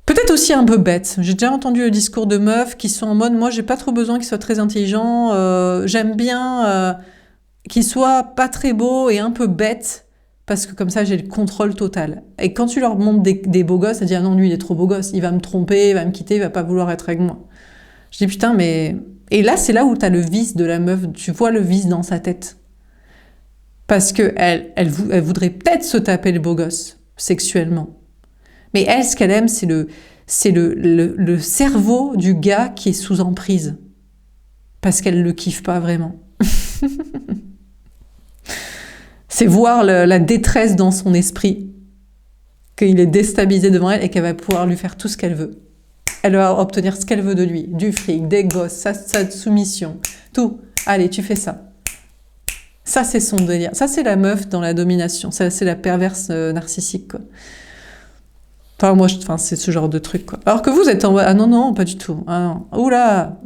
peut-être aussi un peu bête. J'ai déjà entendu le discours de meufs qui sont en mode, moi j'ai pas trop besoin qu'il soit très intelligent, j'aime bien... qu'il soit pas très beau et un peu bête, parce que comme ça j'ai le contrôle total. Et quand tu leur montres des beaux gosses, elle dit ah non, lui il est trop beau gosse, il va me tromper, il va me quitter, il va pas vouloir être avec moi. Je dis putain, mais. Et là, c'est là où t'as le vice de la meuf, tu vois le vice dans sa tête. Parce que elle voudrait peut-être se taper le beau gosse, sexuellement. Mais elle, ce qu'elle aime, c'est le cerveau du gars qui est sous emprise. Parce qu'elle le kiffe pas vraiment. C'est voir la détresse dans son esprit, qu'il est déstabilisé devant elle et qu'elle va pouvoir lui faire tout ce qu'elle veut. Elle va obtenir ce qu'elle veut de lui, du fric, des gosses, sa soumission, tout. Allez, tu fais ça. Ça, c'est son délire. Ça, c'est la meuf dans la domination. Ça, c'est la perverse narcissique, quoi. Enfin, c'est ce genre de truc, quoi. Alors que vous êtes en... Ah non, pas du tout. Ah non. Oula,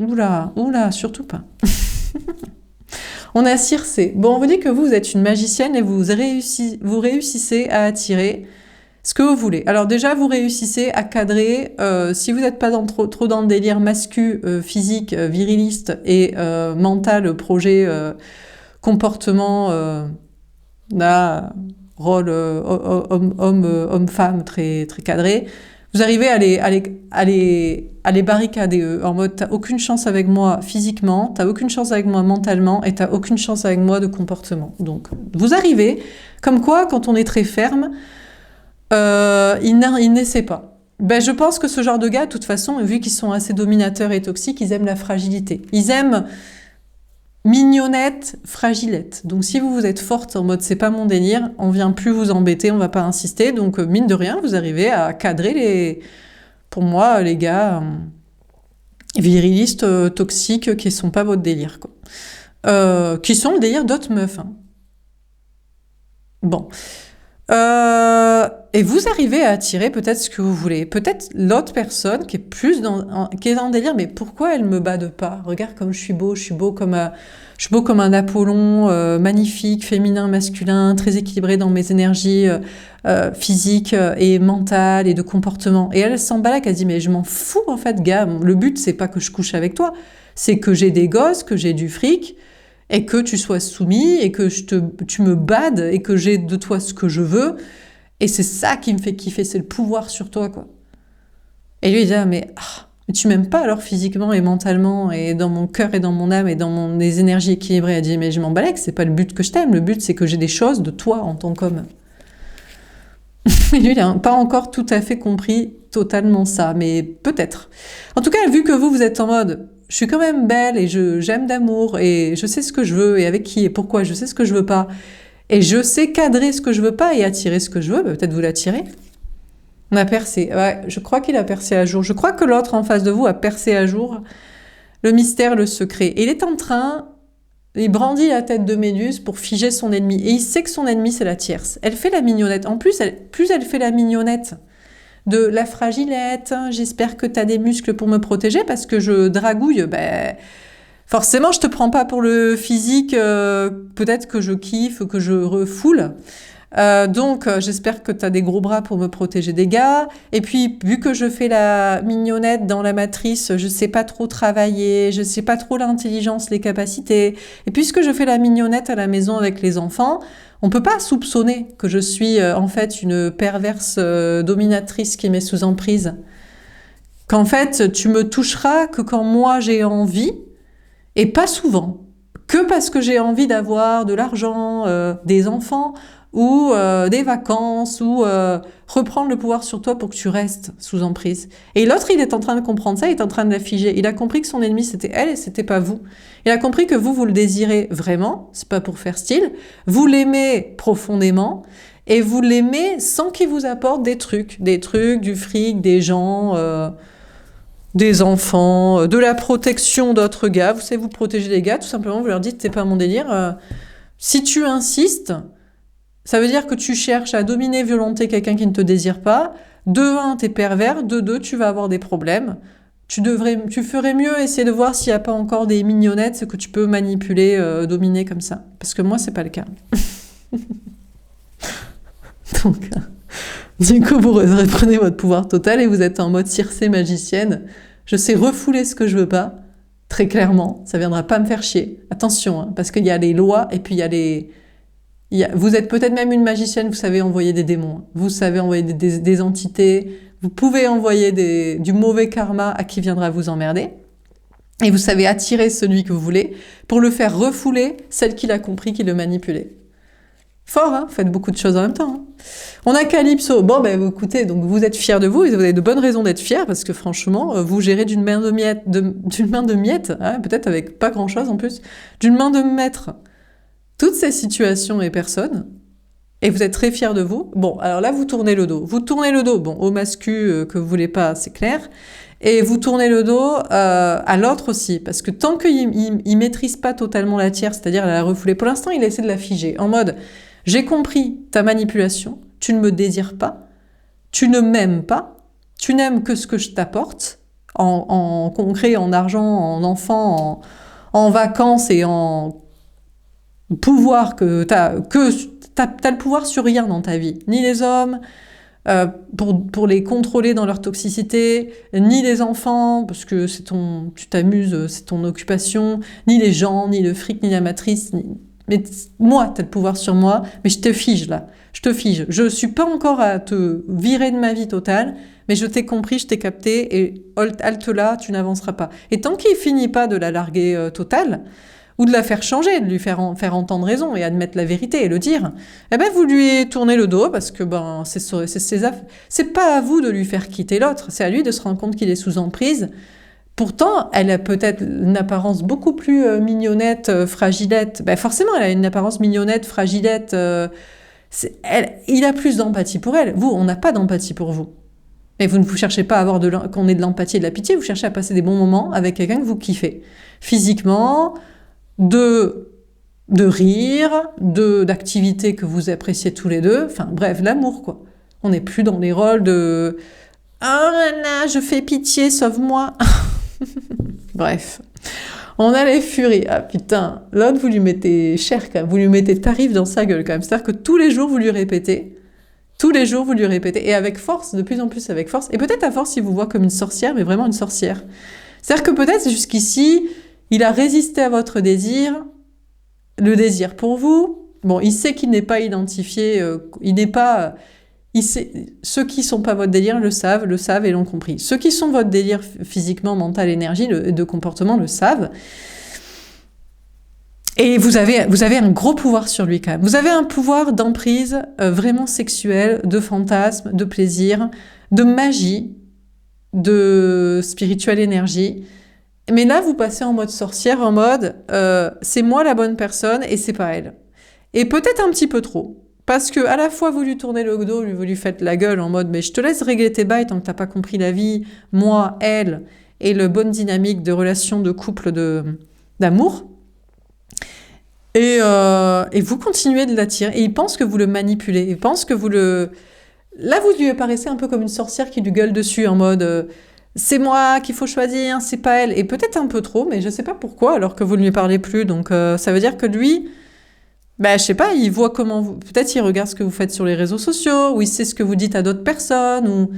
surtout pas. On a Circé. Bon, on vous dit que vous êtes une magicienne et vous réussissez à attirer ce que vous voulez. Alors déjà, vous réussissez à cadrer, si vous n'êtes pas trop dans le délire mascu, physique, viriliste et mental, projet, comportement, rôle homme-femme très, très cadré, vous arrivez à les barricader en mode t'as aucune chance avec moi physiquement, t'as aucune chance avec moi mentalement et t'as aucune chance avec moi de comportement. Donc vous arrivez, comme quoi quand on est très ferme, il n'essaie pas. Ben, je pense que ce genre de gars, de toute façon, vu qu'ils sont assez dominateurs et toxiques, ils aiment la fragilité. Ils aiment mignonnette, fragilette. Donc si vous êtes forte en mode c'est pas mon délire, on vient plus vous embêter, on va pas insister. Donc mine de rien, vous arrivez à cadrer pour moi, les gars virilistes, toxiques, qui sont pas votre délire, quoi. Qui sont le délire d'autres meufs. Hein. Bon. Et vous arrivez à attirer peut-être ce que vous voulez. Peut-être l'autre personne qui est plus qui est dans le délire, mais pourquoi elle me bade pas? Regarde comme je suis beau je suis beau comme un Apollon, magnifique, féminin, masculin, très équilibré dans mes énergies physiques et mentales et de comportement. Et elle s'emballe, elle dit, mais je m'en fous en fait, gars. Le but, c'est pas que je couche avec toi, c'est que j'ai des gosses, que j'ai du fric, et que tu sois soumis, et que tu me bades, et que j'ai de toi ce que je veux. Et c'est ça qui me fait kiffer, c'est le pouvoir sur toi, quoi. Et lui, il dit, mais tu m'aimes pas alors physiquement et mentalement, et dans mon cœur et dans mon âme, et dans mes énergies équilibrées. Elle dit, mais je m'en balèque, c'est pas le but que je t'aime, le but c'est que j'ai des choses de toi en tant qu'homme. Et lui, il n'a pas encore tout à fait compris totalement ça, mais peut-être. En tout cas, vu que vous êtes en mode, je suis quand même belle et j'aime d'amour et je sais ce que je veux et avec qui et pourquoi, je sais ce que je veux pas et je sais cadrer ce que je veux pas et attirer ce que je veux, peut-être vous l'attirez. On a percé, ouais, je crois qu'il a percé à jour. Je crois que l'autre en face de vous a percé à jour le mystère, le secret. Et il est en train, il brandit la tête de Méduse pour figer son ennemi. Et il sait que son ennemi, c'est la tierce. Elle fait la mignonnette. En plus, plus elle fait la mignonnette de la fragilette, j'espère que tu as des muscles pour me protéger parce que je dragouille, forcément je te prends pas pour le physique, peut-être que je kiffe, que je refoule. Donc j'espère que tu as des gros bras pour me protéger des gars. Et puis vu que je fais la mignonnette dans la matrice, je sais pas trop travailler, je sais pas trop l'intelligence, les capacités. Et puisque je fais la mignonnette à la maison avec les enfants, on peut pas soupçonner que je suis en fait une perverse dominatrice qui met sous emprise. Qu'en fait tu me toucheras que quand moi j'ai envie, et pas souvent. Que parce que j'ai envie d'avoir de l'argent, des enfants, ou des vacances, ou reprendre le pouvoir sur toi pour que tu restes sous emprise. Et l'autre, il est en train de comprendre ça, il est en train de la figer. Il a compris que son ennemi, c'était elle et c'était pas vous. Il a compris que vous le désirez vraiment, c'est pas pour faire style, vous l'aimez profondément, et vous l'aimez sans qu'il vous apporte des trucs, du fric, des gens... des enfants, de la protection d'autres gars. Vous savez, vous protégez les gars, tout simplement, vous leur dites, c'est pas mon délire. Si tu insistes, ça veut dire que tu cherches à dominer, violenter quelqu'un qui ne te désire pas. De un, t'es pervers. De deux, tu vas avoir des problèmes. Tu ferais mieux essayer de voir s'il n'y a pas encore des mignonnettes que tu peux manipuler, dominer comme ça. Parce que moi, c'est pas le cas. Donc, du coup, vous reprenez votre pouvoir total et vous êtes en mode Circé magicienne. Je sais refouler ce que je veux pas, très clairement. Ça viendra pas me faire chier. Attention, hein, parce qu'il y a les lois et puis il y a les... Vous êtes peut-être même une magicienne, vous savez envoyer des démons. Vous savez envoyer des entités. Vous pouvez envoyer du mauvais karma à qui viendra vous emmerder. Et vous savez attirer celui que vous voulez pour le faire refouler celle qu'il a compris qu'il le manipulait. Fort, hein, faites beaucoup de choses en même temps. Hein. On a Calypso. Bon, écoutez, donc vous êtes fiers de vous et vous avez de bonnes raisons d'être fiers parce que franchement, vous gérez d'une main de miettes, hein, peut-être avec pas grand-chose en plus, d'une main de maître, toutes ces situations et personnes, et vous êtes très fiers de vous. Bon, alors là, vous tournez le dos. Vous tournez le dos, bon, au mascu que vous voulez pas, c'est clair, et vous tournez le dos à l'autre aussi, parce que tant qu'il maîtrise pas totalement la tierce, c'est-à-dire la refouler, pour l'instant, il essaie de la figer, en mode... J'ai compris ta manipulation, tu ne me désires pas, tu ne m'aimes pas, tu n'aimes que ce que je t'apporte, en concret, en argent, en enfant, en vacances et en pouvoir que t'as le pouvoir sur rien dans ta vie, ni les hommes, pour les contrôler dans leur toxicité, ni les enfants, parce que tu t'amuses, c'est ton occupation, ni les gens, ni le fric, ni la matrice, mais moi, t'as le pouvoir sur moi, mais je te fige là. Je te fige. Je suis pas encore à te virer de ma vie totale, mais je t'ai compris, je t'ai capté, et halte là, tu n'avanceras pas. Et tant qu'il finit pas de la larguer totale, ou de la faire changer, de lui faire entendre raison et admettre la vérité et le dire, vous lui tournez le dos parce que c'est pas à vous de lui faire quitter l'autre, c'est à lui de se rendre compte qu'il est sous emprise. Pourtant, elle a peut-être une apparence beaucoup plus mignonnette, fragilette. Forcément, elle a une apparence mignonnette, fragilette. Il a plus d'empathie pour elle. Vous, on n'a pas d'empathie pour vous. Et vous ne vous cherchez pas à avoir qu'on ait de l'empathie et de la pitié, vous cherchez à passer des bons moments avec quelqu'un que vous kiffez. Physiquement, de rire, d'activités que vous appréciez tous les deux, enfin bref, l'amour quoi. On n'est plus dans les rôles de « Oh là là, je fais pitié, sauve-moi !» Bref, on a les furies. Ah putain, l'autre vous lui mettez cher quand même, vous lui mettez tarif dans sa gueule quand même. C'est-à-dire que tous les jours vous lui répétez, et avec force, de plus en plus avec force, et peut-être à force il vous voit comme une sorcière, mais vraiment une sorcière. C'est-à-dire que peut-être jusqu'ici, il a résisté à votre désir, le désir pour vous. Bon, il sait qu'il n'est pas identifié, il n'est pas... ceux qui sont pas votre délire le savent et l'ont compris. Ceux qui sont votre délire physiquement, mental, énergie, de comportement le savent. Et vous avez un gros pouvoir sur lui quand même. Vous avez un pouvoir d'emprise vraiment sexuel, de fantasme, de plaisir, de magie, de spirituelle énergie. Mais là, vous passez en mode sorcière, en mode c'est moi la bonne personne et c'est pas elle. Et peut-être un petit peu trop. Parce que à la fois vous lui tournez le dos, vous lui faites la gueule en mode mais je te laisse régler tes bails tant que t'as pas compris la vie, moi, elle, et le bonne dynamique de relation de couple d'amour. Et vous continuez de l'attirer. Et il pense que vous le manipulez. Il pense que vous le... Là, vous lui apparaissez un peu comme une sorcière qui lui gueule dessus en mode c'est moi qu'il faut choisir, c'est pas elle. Et peut-être un peu trop, mais je sais pas pourquoi, alors que vous ne lui parlez plus. Donc ça veut dire que lui... Ben, je sais pas, il voit comment vous... Peut-être il regarde ce que vous faites sur les réseaux sociaux, ou il sait ce que vous dites à d'autres personnes, ou...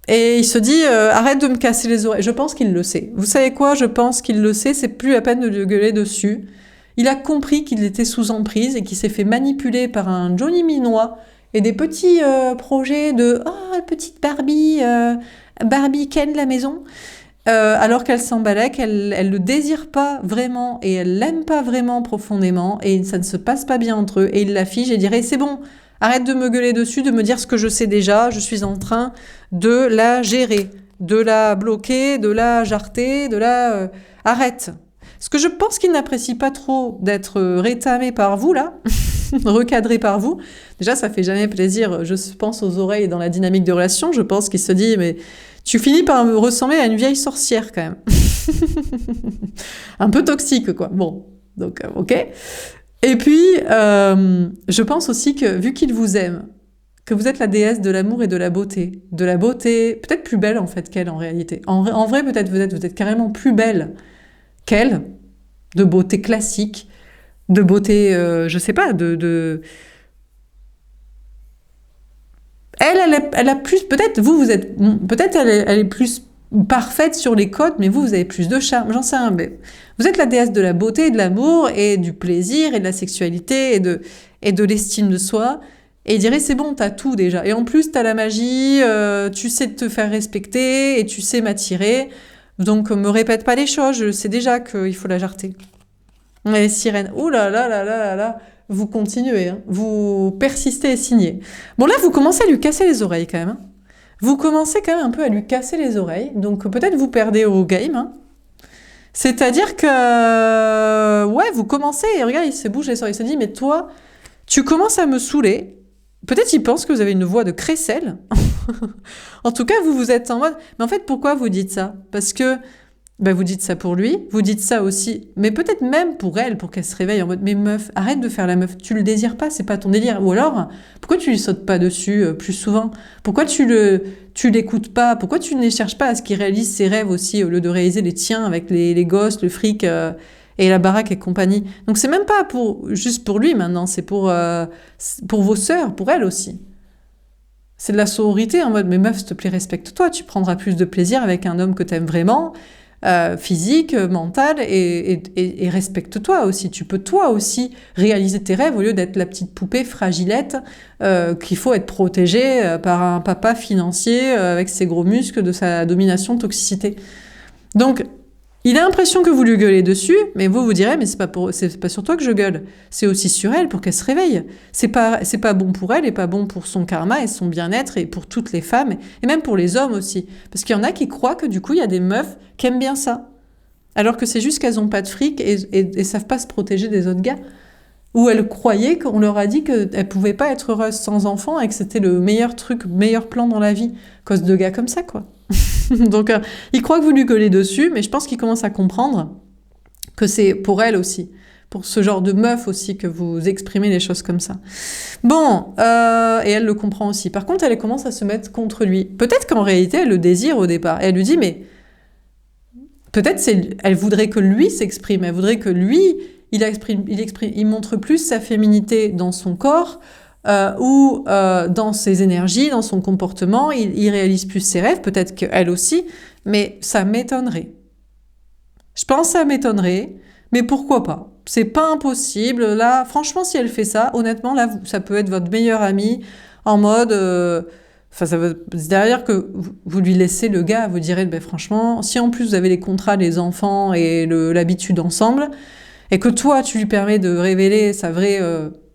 Et il se dit, arrête de me casser les oreilles. Je pense qu'il le sait. Vous savez quoi? Je pense qu'il le sait, c'est plus la peine de lui gueuler dessus. Il a compris qu'il était sous emprise et qu'il s'est fait manipuler par un Johnny Minois et des petits projets de « Oh, petite Barbie, Barbie Ken la maison ». Alors qu'elle s'emballait, qu'elle le désire pas vraiment et elle l'aime pas vraiment profondément et ça ne se passe pas bien entre eux et il la fige et dirait c'est bon, arrête de me gueuler dessus, de me dire ce que je sais déjà, je suis en train de la gérer, de la bloquer, de la jarter, de la... arrête. Parce que je pense qu'il n'apprécie pas trop d'être rétamé par vous là, recadré par vous. Déjà ça fait jamais plaisir, je pense aux oreilles dans la dynamique de relation, je pense qu'il se dit mais... Tu finis par me ressembler à une vieille sorcière, quand même. Un peu toxique, quoi. Bon, donc, ok. Et puis, je pense aussi que, vu qu'il vous aime, que vous êtes la déesse de l'amour et de la beauté, peut-être plus belle, en fait, qu'elle, en réalité. En vrai, peut-être vous êtes carrément plus belle qu'elle, de beauté classique, de beauté, je sais pas, Elle a plus, peut-être vous êtes, peut-être elle est plus parfaite sur les côtes, mais vous avez plus de charme, j'en sais rien. Mais vous êtes la déesse de la beauté, de l'amour et du plaisir et de la sexualité et de l'estime de soi. Et il dirait c'est bon, t'as tout déjà. Et en plus t'as la magie, tu sais te faire respecter et tu sais m'attirer. Donc me répète pas les choses, je sais déjà qu'il faut la jarter. Et sirène, ouh là là là là là là. Vous continuez, hein. Vous persistez et signez. Bon là, vous commencez à lui casser les oreilles quand même. Hein. Vous commencez quand même un peu à lui casser les oreilles, donc peut-être vous perdez au game. Hein. C'est-à-dire que, ouais, vous commencez, et regarde, il se bouge les oreilles, il se dit, mais toi, tu commences à me saouler. Peut-être il pense que vous avez une voix de crécelle. En tout cas, vous êtes en mode, mais en fait, pourquoi vous dites ça? Parce que vous dites ça pour lui, vous dites ça aussi, mais peut-être même pour elle, pour qu'elle se réveille en mode « Mais meuf, arrête de faire la meuf, tu le désires pas, c'est pas ton délire. » Ou alors, pourquoi tu lui sautes pas dessus plus souvent? Pourquoi tu l'écoutes pas? Pourquoi tu ne cherches pas à ce qu'il réalise ses rêves aussi, au lieu de réaliser les tiens avec les gosses, le fric et la baraque et compagnie? Donc c'est même pas juste pour lui maintenant, c'est pour vos sœurs, pour elle aussi. C'est de la sororité en mode « Mais meuf, s'il te plaît, respecte-toi, tu prendras plus de plaisir avec un homme que t'aimes vraiment. » physique, mental et respecte-toi aussi. Tu peux toi aussi réaliser tes rêves au lieu d'être la petite poupée fragilette qu'il faut être protégée par un papa financier avec ses gros muscles de sa domination, toxicité. Donc, il a l'impression que vous lui gueulez dessus, mais vous direz, mais c'est pas sur toi que je gueule. C'est aussi sur elle pour qu'elle se réveille. C'est pas bon pour elle et pas bon pour son karma et son bien-être et pour toutes les femmes et même pour les hommes aussi. Parce qu'il y en a qui croient que du coup, il y a des meufs qui aiment bien ça. Alors que c'est juste qu'elles ont pas de fric et savent pas se protéger des autres gars. Ou elles croyaient qu'on leur a dit qu'elles pouvaient pas être heureuses sans enfants et que c'était le meilleur plan dans la vie. À cause de gars comme ça, quoi. Donc, il croit que vous lui gueulez dessus, mais je pense qu'il commence à comprendre que c'est pour elle aussi, pour ce genre de meuf aussi que vous exprimez les choses comme ça. Bon, et elle le comprend aussi. Par contre, elle commence à se mettre contre lui. Peut-être qu'en réalité, elle le désire au départ. Et elle lui dit, mais peut-être elle voudrait que lui s'exprime. Elle voudrait que lui, il montre plus sa féminité dans son corps ou dans ses énergies, dans son comportement. Il réalise plus ses rêves, peut-être qu'elle aussi. Mais ça m'étonnerait. Je pense que ça m'étonnerait, mais pourquoi pas? C'est pas impossible. Là, franchement, si elle fait ça, honnêtement, là, ça peut être votre meilleure amie en mode... Enfin, ça veut derrière que vous lui laissez le gars, vous direz, ben, franchement, si en plus vous avez les contrats, les enfants et l'habitude ensemble, et que toi, tu lui permets de révéler sa vraie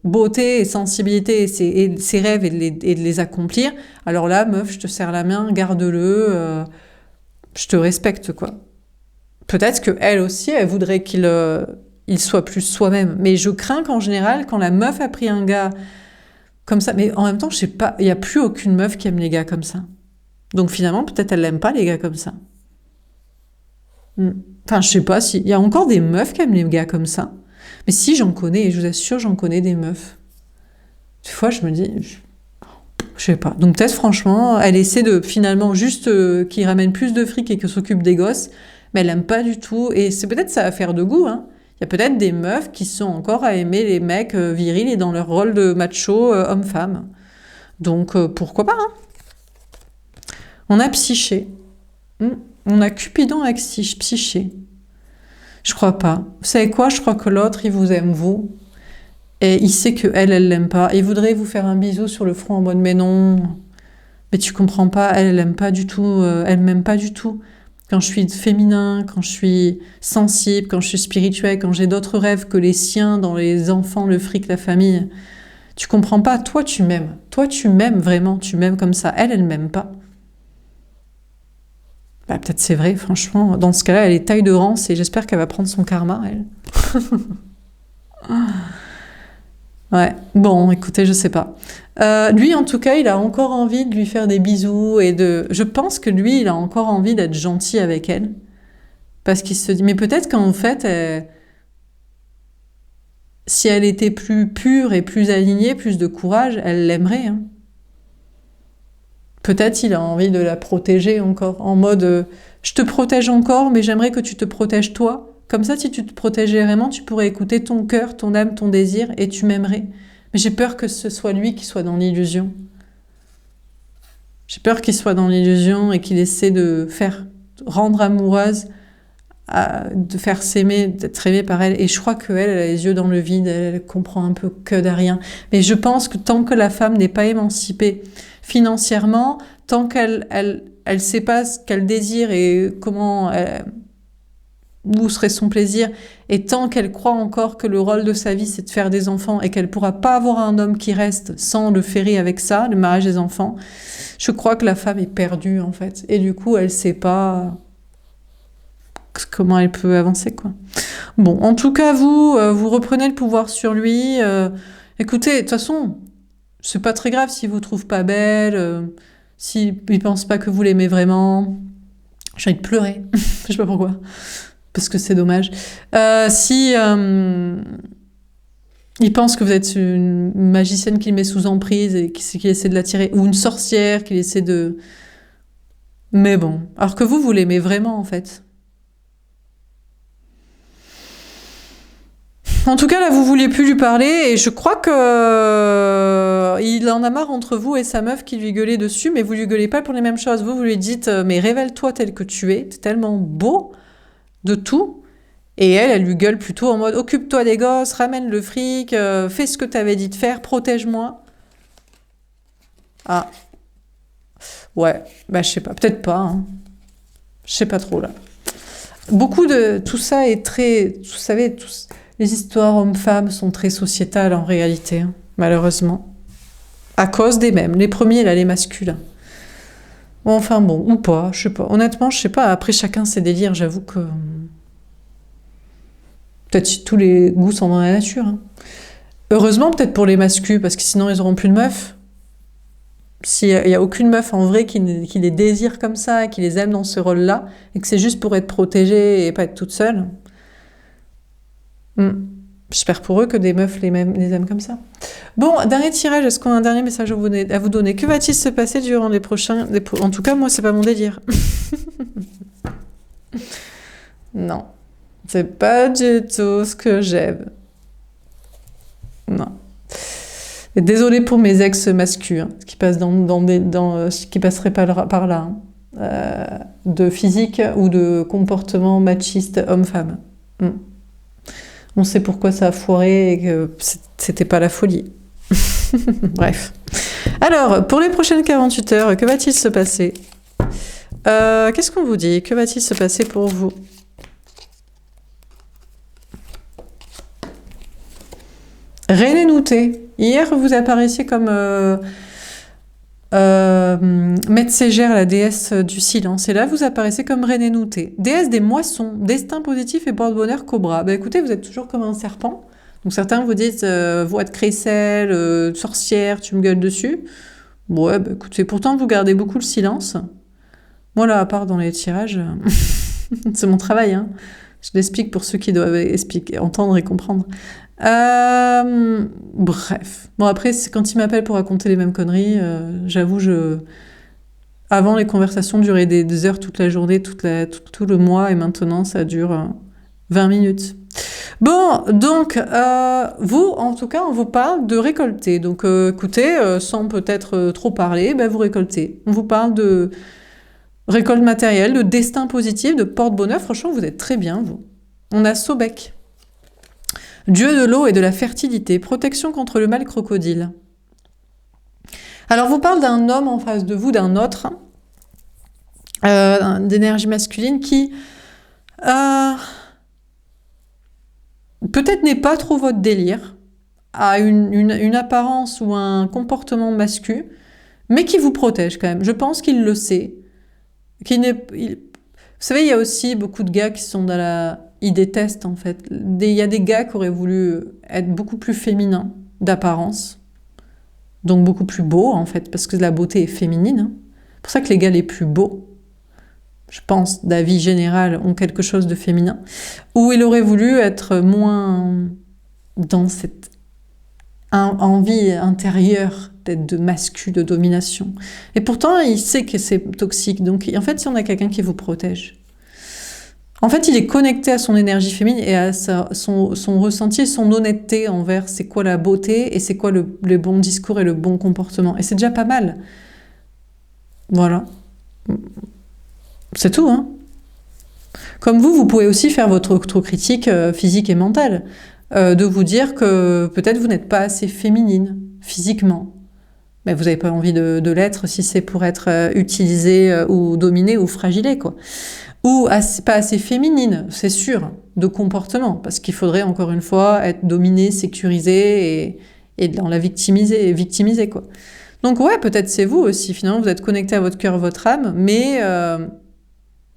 beauté et sensibilité et ses rêves et de les accomplir, alors là, meuf, je te serre la main, garde-le, je te respecte, quoi. Peut-être qu'elle aussi, elle voudrait qu'il soit plus soi-même. Mais je crains qu'en général, quand la meuf a pris un gars comme ça, mais en même temps, je sais pas, il n'y a plus aucune meuf qui aime les gars comme ça. Donc finalement, peut-être elle n'aime pas les gars comme ça. Enfin, je sais pas si... Il y a encore des meufs qui aiment les gars comme ça. Mais si, j'en connais, et je vous assure, j'en connais des meufs. Des fois, je me dis... Je sais pas. Donc peut-être, franchement, elle essaie de, finalement, juste qu'il ramène plus de fric et qu'il s'occupe des gosses, mais elle aime pas du tout. Et c'est peut-être ça affaire de goût, hein. Il y a peut-être des meufs qui sont encore à aimer les mecs virils et dans leur rôle de macho homme-femme. Donc pourquoi pas, hein. On a Psyché. On a Cupidon avec Psyché. Je crois pas. Vous savez quoi? Je crois que l'autre, il vous aime, vous. Et il sait que elle l'aime pas. Il voudrait vous faire un bisou sur le front en mode mais non. Mais tu comprends pas, elle aime pas du tout. Elle m'aime pas du tout. Quand je suis féminin, quand je suis sensible, quand je suis spirituelle, quand j'ai d'autres rêves que les siens dans les enfants, le fric, la famille. Tu comprends pas, toi tu m'aimes. Toi tu m'aimes vraiment, tu m'aimes comme ça. Elle m'aime pas. Bah, peut-être c'est vrai, franchement. Dans ce cas-là, elle est taille de rance et j'espère qu'elle va prendre son karma, elle. Ouais, bon, écoutez, je sais pas. Lui, en tout cas, il a encore envie de lui faire des bisous et de... Je pense que lui, il a encore envie d'être gentil avec elle. Parce qu'il se dit... Mais peut-être qu'en fait, si elle était plus pure et plus alignée, plus de courage, elle l'aimerait, hein. Peut-être il a envie de la protéger encore, en mode je te protège encore, mais j'aimerais que tu te protèges toi. Comme ça, si tu te protégeais vraiment, tu pourrais écouter ton cœur, ton âme, ton désir, et tu m'aimerais. Mais j'ai peur que ce soit lui qui soit dans l'illusion. J'ai peur qu'il soit dans l'illusion et qu'il essaie de rendre amoureuse, de faire s'aimer, d'être aimé par elle. Et je crois qu'elle, elle a les yeux dans le vide, elle comprend un peu que de rien. Mais je pense que tant que la femme n'est pas émancipée financièrement, tant qu'elle sait pas ce qu'elle désire et où serait son plaisir, et tant qu'elle croit encore que le rôle de sa vie c'est de faire des enfants et qu'elle pourra pas avoir un homme qui reste sans le ferrer avec ça, le mariage des enfants, je crois que la femme est perdue en fait. Et du coup, elle sait pas comment elle peut avancer, quoi. Bon, en tout cas, vous reprenez le pouvoir sur lui. Écoutez, de toute façon, c'est pas très grave s'il vous trouve pas belle, s'il pense pas que vous l'aimez vraiment. J'ai envie de pleurer. Je sais pas pourquoi. Parce que c'est dommage. Si il pense que vous êtes une magicienne qu'il met sous emprise et qu'il essaie de l'attirer, ou une sorcière qu'il essaie de... Mais bon, alors que vous l'aimez vraiment, en fait. En tout cas, là, vous vouliez plus lui parler et je crois que il en a marre entre vous et sa meuf qui lui gueulait dessus, mais vous lui gueulez pas pour les mêmes choses. Vous lui dites, mais révèle-toi tel que tu es, t'es tellement beau de tout. Et elle lui gueule plutôt en mode, occupe-toi des gosses, ramène le fric, fais ce que t'avais dit de faire, protège-moi. Ah. Ouais, bah je sais pas, peut-être pas, hein. Je sais pas trop, là. Beaucoup de tout ça est très, vous savez, les histoires hommes-femmes sont très sociétales en réalité, hein, malheureusement. À cause des mêmes. Les premiers, là, les masculins. Bon, enfin bon, ou pas, je sais pas. Honnêtement, je sais pas. Après, chacun ses délires, j'avoue que... Peut-être si tous les goûts sont dans la nature, hein. Heureusement, peut-être pour les masculins, parce que sinon, ils auront plus de meufs. S'il y a aucune meuf en vrai qui les désire comme ça, qui les aime dans ce rôle-là, et que c'est juste pour être protégée et pas être toute seule... Hmm. J'espère pour eux que des meufs les aiment comme ça. Bon, dernier tirage, est-ce qu'on a un dernier message à vous donner? Que va-t-il se passer durant les prochains... En tout cas, moi, c'est pas mon délire. Non, c'est pas du tout ce que j'aime. Non. Et désolée pour mes ex masculins qui passent qui passeraient par là, hein. De physique ou de comportement machiste homme-femme. Hmm. On sait pourquoi ça a foiré et que c'était pas la folie. Bref. Alors, pour les prochaines 48 heures, que va-t-il se passer? Qu'est-ce qu'on vous dit? Que va-t-il se passer pour vous? Renenouté. Hier, vous apparaissiez comme Metségère, la déesse du silence. Et là, vous apparaissez comme Renenouté. Déesse des moissons, destin positif et porte-bonheur cobra. Bah écoutez, vous êtes toujours comme un serpent. Donc certains vous disent voix de crécelle, sorcière, tu me gueules dessus. Bon, ouais, bah écoutez, pourtant vous gardez beaucoup le silence. Moi là, à part dans les tirages, c'est mon travail, hein. Je l'explique pour ceux qui doivent entendre et comprendre. Bref. Bon, après, quand ils m'appellent pour raconter les mêmes conneries, j'avoue, avant, les conversations duraient des heures toute la journée, tout le mois, et maintenant, ça dure 20 minutes. Bon, donc, vous, en tout cas, on vous parle de récolter. Donc, écoutez, sans peut-être trop parler, ben, vous récoltez. On vous parle de récolte matérielle, de destin positif, de porte-bonheur. Franchement, vous êtes très bien, vous. On a Sobek. Dieu de l'eau et de la fertilité, protection contre le mal crocodile. Alors, vous parle d'un homme en face de vous, d'un autre, d'énergie masculine qui peut-être n'est pas trop votre délire, a une apparence ou un comportement masculin, mais qui vous protège quand même. Je pense qu'il le sait. Vous savez, il y a aussi beaucoup de gars qui sont dans la... Ils détestent, en fait. Il y a des gars qui auraient voulu être beaucoup plus féminins d'apparence, donc beaucoup plus beaux, en fait, parce que la beauté est féminine. Hein. C'est pour ça que les gars les plus beaux, je pense, d'avis général, ont quelque chose de féminin. Ou il aurait voulu être moins dans cette envie intérieure d'être de mascu, de domination. Et pourtant, il sait que c'est toxique. Donc, en fait, si on a quelqu'un qui vous protège, en fait, il est connecté à son énergie féminine et à son ressenti et son honnêteté envers c'est quoi la beauté et c'est quoi le bon discours et le bon comportement. Et c'est déjà pas mal. Voilà. C'est tout, hein. Comme vous pouvez aussi faire votre autocritique physique et mentale. De vous dire que peut-être vous n'êtes pas assez féminine physiquement. Mais vous n'avez pas envie de l'être si c'est pour être utilisé ou dominé ou fragilé, quoi. Ou pas assez féminine, c'est sûr, de comportement, parce qu'il faudrait encore une fois être dominé, sécurisé et dans la victimiser, quoi. Donc ouais, peut-être c'est vous aussi, finalement vous êtes connecté à votre cœur, votre âme, mais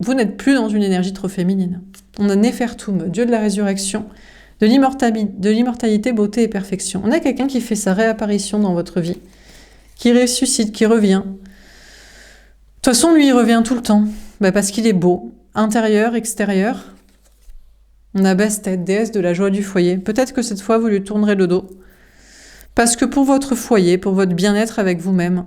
vous n'êtes plus dans une énergie trop féminine. On a Nefertum, dieu de la résurrection, de l'immortalité, beauté et perfection. On a quelqu'un qui fait sa réapparition dans votre vie, qui ressuscite, qui revient. De toute façon, lui, il revient tout le temps, parce qu'il est beau, intérieur, extérieur. On a Bastet, déesse de la joie du foyer. Peut-être que cette fois, vous lui tournerez le dos. Parce que pour votre foyer, pour votre bien-être avec vous-même,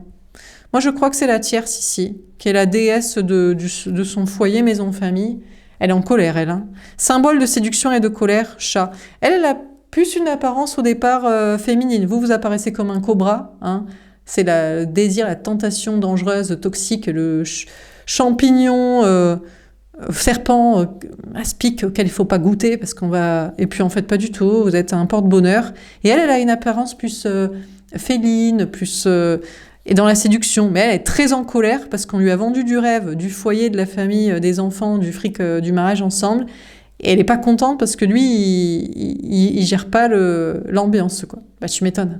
moi, je crois que c'est la tierce ici, qui est la déesse de son foyer, maison, famille. Elle est en colère, elle. Hein. Symbole de séduction et de colère, chat. Elle a plus une apparence au départ féminine. Vous apparaissez comme un cobra. Hein. C'est le désir, la tentation dangereuse, toxique, le champignon, serpent, aspic auquel il ne faut pas goûter parce qu'on va... Et puis en fait, pas du tout. Vous êtes un porte-bonheur. Et elle a une apparence plus féline, plus... et dans la séduction, mais elle est très en colère parce qu'on lui a vendu du rêve, du foyer, de la famille, des enfants, du fric, du mariage ensemble. Et elle n'est pas contente parce que lui, il gère pas l'ambiance, quoi. Bah, tu m'étonnes.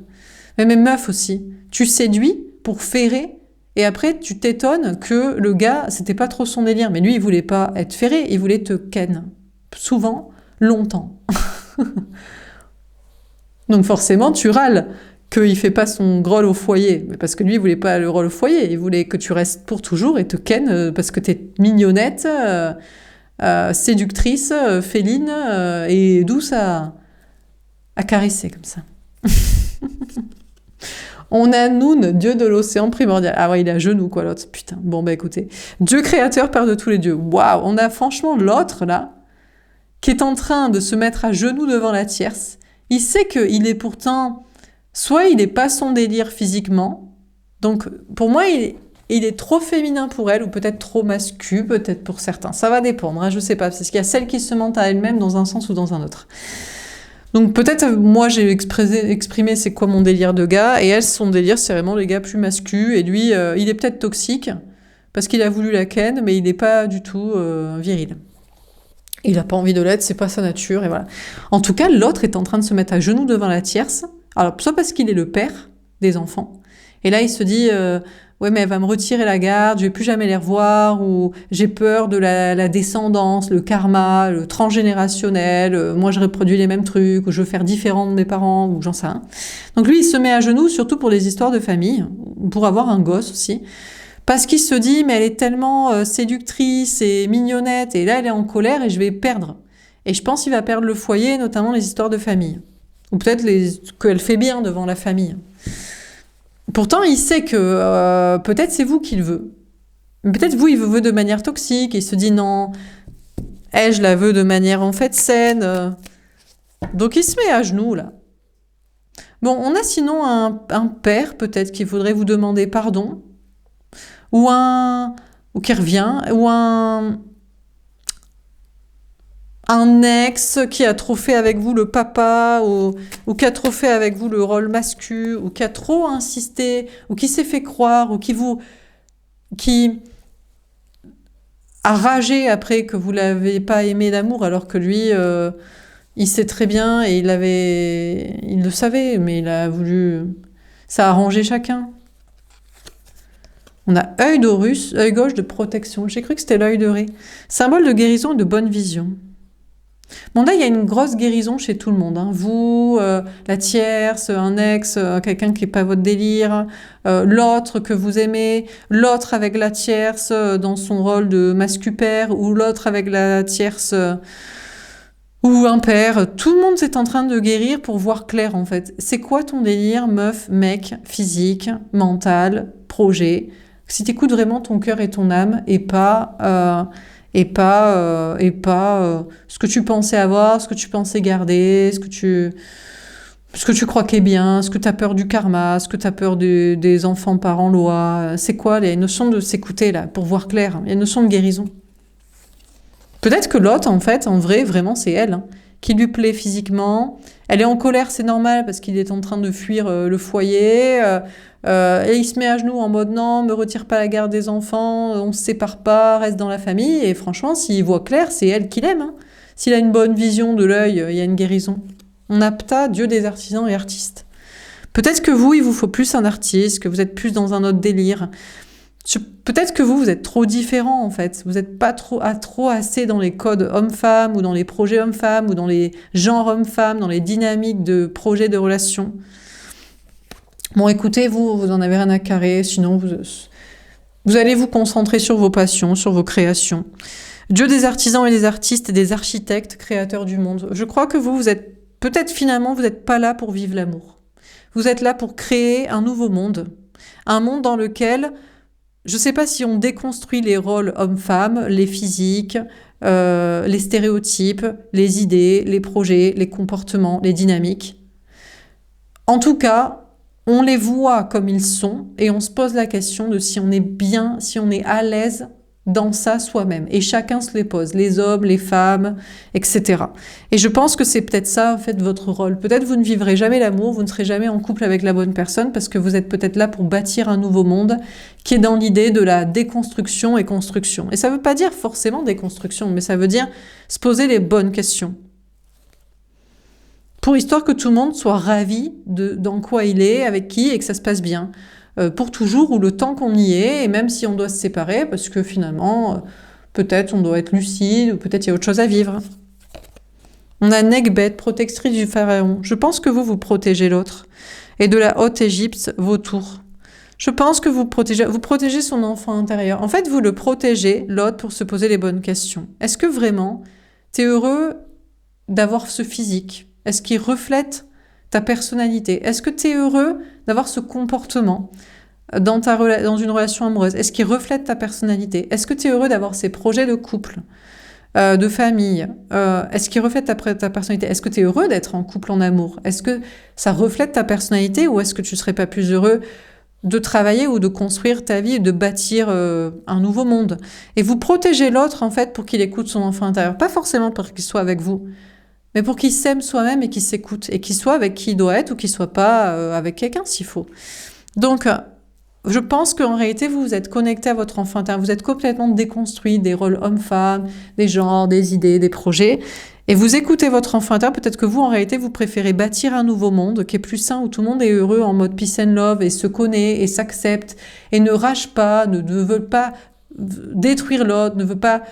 Mais même meuf aussi. Tu séduis pour ferrer et après tu t'étonnes que le gars, c'était pas trop son délire. Mais lui, il voulait pas être ferré, il voulait te ken. Souvent, longtemps. Donc forcément, tu râles qu'il fait pas son rôle au foyer, parce que lui, il voulait pas le rôle au foyer, il voulait que tu restes pour toujours et te ken parce que t'es mignonnette, séductrice, féline et douce à à caresser comme ça. On a Noun, dieu de l'océan primordial. Ah ouais, il est à genoux, quoi, l'autre. Putain. Bon, bah écoutez. Dieu créateur, père de tous les dieux. Waouh, on a franchement l'autre, là, qui est en train de se mettre à genoux devant la tierce. Il sait qu'il est pourtant... Soit il n'est pas son délire physiquement. Donc, pour moi, il est trop féminin pour elle, ou peut-être trop masculin, peut-être pour certains. Ça va dépendre, hein, je sais pas. Parce qu'il y a celles qui se mentent à elles-mêmes dans un sens ou dans un autre. Donc peut-être, moi j'ai exprimé c'est quoi mon délire de gars, et elle, son délire, c'est vraiment les gars plus masculins, et lui, il est peut-être toxique, parce qu'il a voulu la ken, mais il n'est pas du tout viril. Il n'a pas envie de l'être, c'est pas sa nature, et voilà. En tout cas, l'autre est en train de se mettre à genoux devant la tierce, alors soit parce qu'il est le père des enfants, et là il se dit... ouais, mais elle va me retirer la garde, je vais plus jamais les revoir, ou j'ai peur de la descendance, le karma, le transgénérationnel, moi je reproduis les mêmes trucs, ou je veux faire différent de mes parents, ou j'en sais rien. Donc lui, il se met à genoux, surtout pour les histoires de famille, pour avoir un gosse aussi, parce qu'il se dit, mais elle est tellement séductrice et mignonnette, et là elle est en colère et je vais perdre. Et je pense qu'il va perdre le foyer, notamment les histoires de famille. Ou peut-être qu'elle fait bien devant la famille. Pourtant, il sait que peut-être c'est vous qu'il veut. Peut-être vous, il vous veut de manière toxique. Et il se dit non, je la veux de manière en fait saine. Donc il se met à genoux là. Bon, on a sinon un père peut-être qui voudrait vous demander pardon. Ou qui revient. Ou un ex qui a trop fait avec vous le papa, ou qui a trop fait avec vous le rôle masculin, ou qui a trop insisté, ou qui s'est fait croire, ou qui a ragé après que vous l'avez pas aimé d'amour, alors que lui, il sait très bien et il le savait, mais il a voulu, ça a arrangé chacun. On a œil d'Horus, œil gauche de protection. J'ai cru que c'était l'œil de Ré. Symbole de guérison et de bonne vision. Bon, là, il y a une grosse guérison chez tout le monde. Hein. Vous, la tierce, un ex, quelqu'un qui n'est pas votre délire, l'autre que vous aimez, l'autre avec la tierce dans son rôle de mascu-père, ou l'autre avec la tierce ou un père. Tout le monde est en train de guérir pour voir clair, en fait. C'est quoi ton délire, meuf, mec, physique, mental, projet? Si tu écoutes vraiment ton cœur et ton âme, et pas ce que tu pensais avoir, ce que tu pensais garder, ce que tu crois qu'est bien, ce que tu as peur du karma, ce que tu as peur des enfants parents loi. C'est quoi? Il y a une notion de s'écouter là, pour voir clair. Il y a une notion de guérison. Peut-être que l'autre, en fait, en vrai, vraiment, c'est elle, hein, qui lui plaît physiquement. Elle est en colère, c'est normal, parce qu'il est en train de fuir le foyer. Et il se met à genoux en mode non, me retire pas la garde des enfants, on se sépare pas, reste dans la famille. Et franchement, s'il voit clair, c'est elle qui l'aime. Hein. S'il a une bonne vision de l'œil, il y a une guérison. On a Ptah, dieu des artisans et artistes. Peut-être que vous, il vous faut plus un artiste, que vous êtes plus dans un autre délire. Peut-être que vous êtes trop différent en fait. Vous n'êtes pas trop assez dans les codes homme-femme, ou dans les projets homme-femme, ou dans les genres homme-femme, dans les dynamiques de projets de relations. Bon, écoutez, vous en avez rien à carrer, sinon vous allez vous concentrer sur vos passions, sur vos créations. Dieu des artisans et des artistes et des architectes, créateurs du monde. Je crois que vous êtes, peut-être finalement, vous n'êtes pas là pour vivre l'amour. Vous êtes là pour créer un nouveau monde. Un monde dans lequel, je ne sais pas si on déconstruit les rôles hommes-femmes, les physiques, les stéréotypes, les idées, les projets, les comportements, les dynamiques. En tout cas, on les voit comme ils sont et on se pose la question de si on est bien, si on est à l'aise dans ça soi-même. Et chacun se les pose, les hommes, les femmes, etc. Et je pense que c'est peut-être ça, en fait, votre rôle. Peut-être vous ne vivrez jamais l'amour, vous ne serez jamais en couple avec la bonne personne parce que vous êtes peut-être là pour bâtir un nouveau monde qui est dans l'idée de la déconstruction et construction. Et ça ne veut pas dire forcément déconstruction, mais ça veut dire se poser les bonnes questions. Pour histoire que tout le monde soit ravi dans quoi il est, avec qui, et que ça se passe bien. Pour toujours, ou le temps qu'on y est, et même si on doit se séparer, parce que finalement, peut-être on doit être lucide, ou peut-être il y a autre chose à vivre. On a Nekhbet, protectrice du pharaon. Je pense que vous protégez l'autre. Et de la haute Égypte, vautour. Je pense que vous protégez son enfant intérieur. En fait, vous le protégez, l'autre, pour se poser les bonnes questions. Est-ce que vraiment, t'es heureux d'avoir ce physique ? Est-ce qu'il reflète ta personnalité? Est-ce que tu es heureux d'avoir ce comportement dans une relation amoureuse? Est-ce qu'il reflète ta personnalité? Est-ce que tu es heureux d'avoir ces projets de couple, de famille? Est-ce qu'il reflète ta personnalité? Est-ce que tu es heureux d'être en couple en amour? Est-ce que ça reflète ta personnalité ou est-ce que tu ne serais pas plus heureux de travailler ou de construire ta vie et de bâtir un nouveau monde? Et vous protégez l'autre en fait pour qu'il écoute son enfant intérieur, pas forcément pour qu'il soit avec vous, mais pour qu'il s'aime soi-même et qu'il s'écoute et qu'il soit avec qui il doit être ou qu'il soit pas avec quelqu'un s'il faut. Donc je pense qu'en réalité vous êtes connecté à votre enfant intérieur, vous êtes complètement déconstruit des rôles hommes-femmes, des genres, des idées, des projets. Et vous écoutez votre enfant intérieur, peut-être que vous, en réalité, vous préférez bâtir un nouveau monde qui est plus sain, où tout le monde est heureux en mode peace and love et se connaît et s'accepte et ne rage pas, ne veut pas détruire l'autre, ne veut pas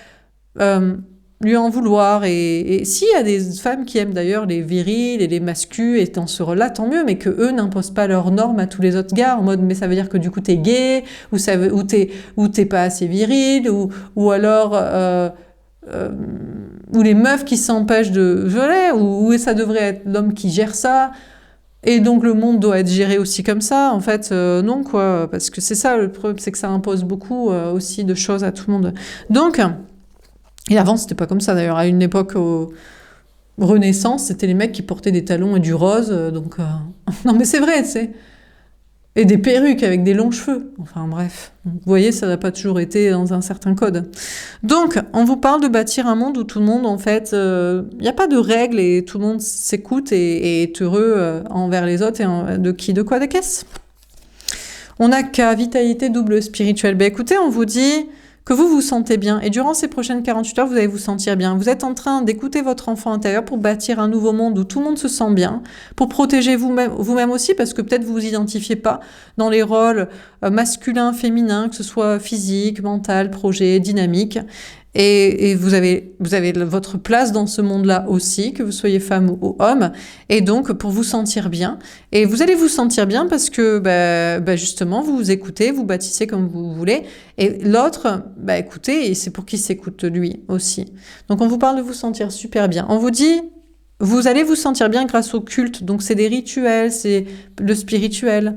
lui en vouloir. Et s'il y a des femmes qui aiment d'ailleurs les virils et les masculins et dans ce rôle-là, tant mieux, mais que eux n'imposent pas leurs normes à tous les autres gars en mode mais ça veut dire que du coup t'es gay ou t'es pas assez viril ou alors ou les meufs qui s'empêchent de voler, ou ça devrait être l'homme qui gère ça, et donc le monde doit être géré aussi comme ça. En fait, non, quoi, parce que c'est ça le problème, c'est que ça impose beaucoup aussi de choses à tout le monde. Donc, et avant, c'était pas comme ça d'ailleurs. À une époque, Renaissance, c'était les mecs qui portaient des talons et du rose, donc... Non, mais c'est vrai, tu sais. Et des perruques avec des longs cheveux. Enfin bref, vous voyez, ça n'a pas toujours été dans un certain code. Donc, on vous parle de bâtir un monde où tout le monde, en fait, il n'y a pas de règles et tout le monde s'écoute et est heureux envers les autres et de qui, de quoi, de qu'est-ce. On a qu'à vitalité double spirituelle. Ben écoutez, on vous dit que vous vous sentez bien et durant ces prochaines 48 heures, vous allez vous sentir bien. Vous êtes en train d'écouter votre enfant intérieur pour bâtir un nouveau monde où tout le monde se sent bien, pour protéger vous-même aussi, parce que peut-être vous vous identifiez pas dans les rôles masculins, féminins, que ce soit physique, mental, projet, dynamique. Et vous avez votre place dans ce monde-là aussi, que vous soyez femme ou homme, et donc pour vous sentir bien. Et vous allez vous sentir bien parce que justement, vous vous écoutez, vous bâtissez comme vous voulez, et l'autre, écoutez, et c'est pour qu'il s'écoute lui aussi. Donc on vous parle de vous sentir super bien. On vous dit, vous allez vous sentir bien grâce au culte, donc c'est des rituels, c'est le spirituel.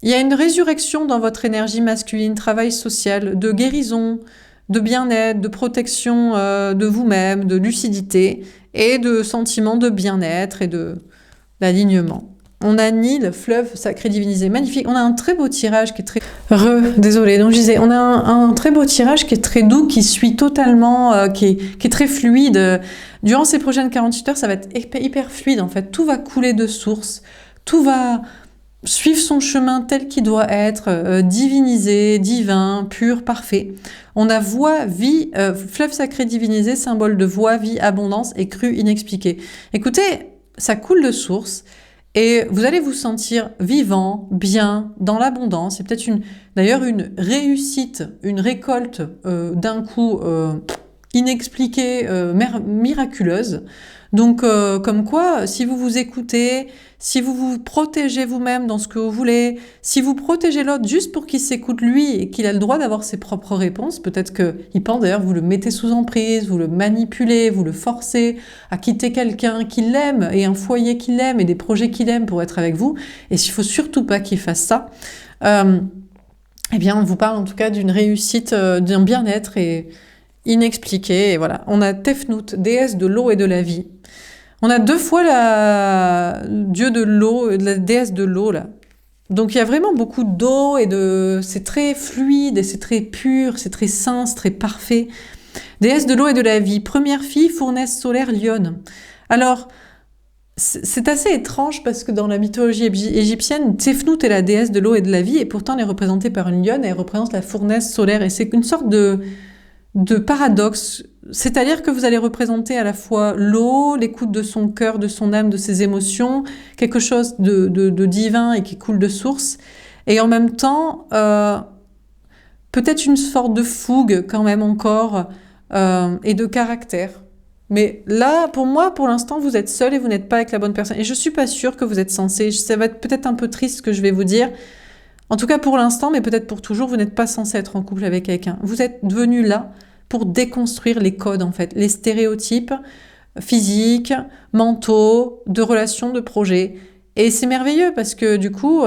Il y a une résurrection dans votre énergie masculine, travail social, de guérison, de bien-être, de protection de vous-même, de lucidité et de sentiment de bien-être et d'alignement. On a Nil, fleuve sacré divinisé, magnifique. On a un très beau tirage qui est très... Désolée, donc je disais, on a un très beau tirage qui est très doux, qui suit totalement, qui est très fluide. Durant ces prochaines 48 heures, ça va être hyper fluide en fait. Tout va couler de source, tout va suivre son chemin tel qu'il doit être, divinisé, divin, pur, parfait. On a voie, vie, fleuve sacré divinisé, symbole de voie, vie, abondance et crue inexpliquée. Écoutez, ça coule de source et vous allez vous sentir vivant, bien, dans l'abondance. C'est peut-être d'ailleurs une réussite, une récolte d'un coup inexpliquée, miraculeuse. Donc, comme quoi, si vous vous écoutez, si vous vous protégez vous-même dans ce que vous voulez, si vous protégez l'autre juste pour qu'il s'écoute lui et qu'il a le droit d'avoir ses propres réponses, peut-être qu'il pense d'ailleurs, vous le mettez sous emprise, vous le manipulez, vous le forcez à quitter quelqu'un qui l'aime et un foyer qu'il aime et des projets qu'il aime pour être avec vous. Et s'il faut surtout pas qu'il fasse ça, eh bien, on vous parle en tout cas d'une réussite, d'un bien-être et inexpliqué. Et voilà, on a Tefnut, déesse de l'eau et de la vie. On a 2 fois dieu de l'eau, la déesse de l'eau là. Donc il y a vraiment beaucoup d'eau et c'est très fluide et c'est très pur, c'est très sain, c'est très parfait. Déesse de l'eau et de la vie, première fille, fournaise solaire, lionne. Alors c'est assez étrange parce que dans la mythologie égyptienne, Tefnut est la déesse de l'eau et de la vie et pourtant elle est représentée par une lionne et elle représente la fournaise solaire et c'est une sorte de paradoxe, c'est-à-dire que vous allez représenter à la fois l'eau, l'écoute de son cœur, de son âme, de ses émotions, quelque chose de divin et qui coule de source, et en même temps, peut-être une sorte de fougue quand même encore, et de caractère. Mais là, pour moi, pour l'instant, vous êtes seul et vous n'êtes pas avec la bonne personne. Et je suis pas sûre que vous êtes censé, ça va être peut-être un peu triste ce que je vais vous dire, en tout cas pour l'instant, mais peut-être pour toujours, vous n'êtes pas censé être en couple avec quelqu'un. Vous êtes venu là pour déconstruire les codes, en fait, les stéréotypes, physiques, mentaux, de relations, de projets. Et c'est merveilleux parce que du coup,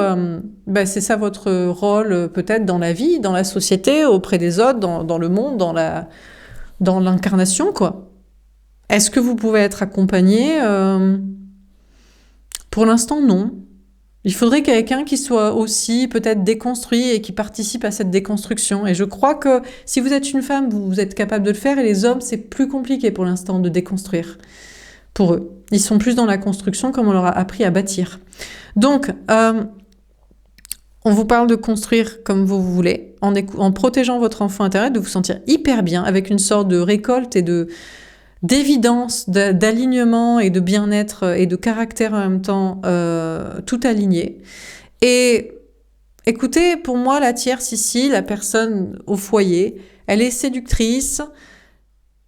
c'est ça votre rôle peut-être dans la vie, dans la société, auprès des autres, dans le monde, dans l'incarnation, quoi. Est-ce que vous pouvez être accompagné? Pour l'instant, non. Il faudrait quelqu'un qui soit aussi peut-être déconstruit et qui participe à cette déconstruction. Et je crois que si vous êtes une femme, vous êtes capable de le faire, et les hommes, c'est plus compliqué pour l'instant de déconstruire pour eux. Ils sont plus dans la construction comme on leur a appris à bâtir. Donc, on vous parle de construire comme vous voulez, en protégeant votre enfant intérieur, de vous sentir hyper bien, avec une sorte de récolte et d'évidence, d'alignement et de bien-être et de caractère en même temps, tout aligné. Et écoutez, pour moi, la tierce ici, la personne au foyer, elle est séductrice,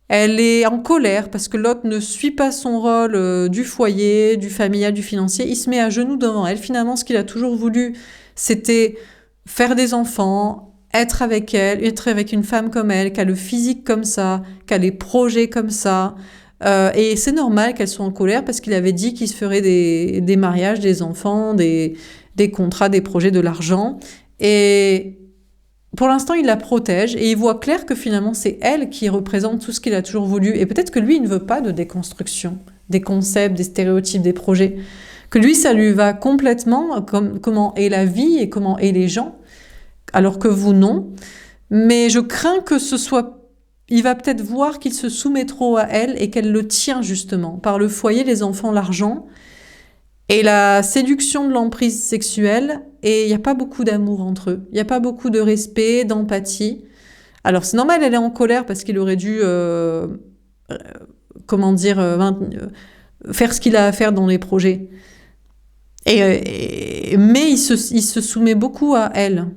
elle est en colère parce que l'autre ne suit pas son rôle du foyer, du familial, du financier. Il se met à genoux devant elle. Finalement, ce qu'il a toujours voulu, c'était faire des enfants, être avec elle, être avec une femme comme elle, qui a le physique comme ça, qui a les projets comme ça. Et c'est normal qu'elle soit en colère parce qu'il avait dit qu'il se ferait des mariages, des enfants, des contrats, des projets, de l'argent. Et pour l'instant, il la protège et il voit clair que finalement, c'est elle qui représente tout ce qu'il a toujours voulu. Et peut-être que lui, il ne veut pas de déconstruction, des concepts, des stéréotypes, des projets. Que lui, ça lui va complètement, comment est la vie et comment est les gens, alors que vous, non. Mais je crains que ce soit... Il va peut-être voir qu'il se soumet trop à elle et qu'elle le tient justement. Par le foyer, les enfants, l'argent et la séduction de l'emprise sexuelle. Et il n'y a pas beaucoup d'amour entre eux. Il n'y a pas beaucoup de respect, d'empathie. Alors c'est normal, elle est en colère parce qu'il aurait dû... faire ce qu'il a à faire dans les projets. Mais il se soumet beaucoup à elle.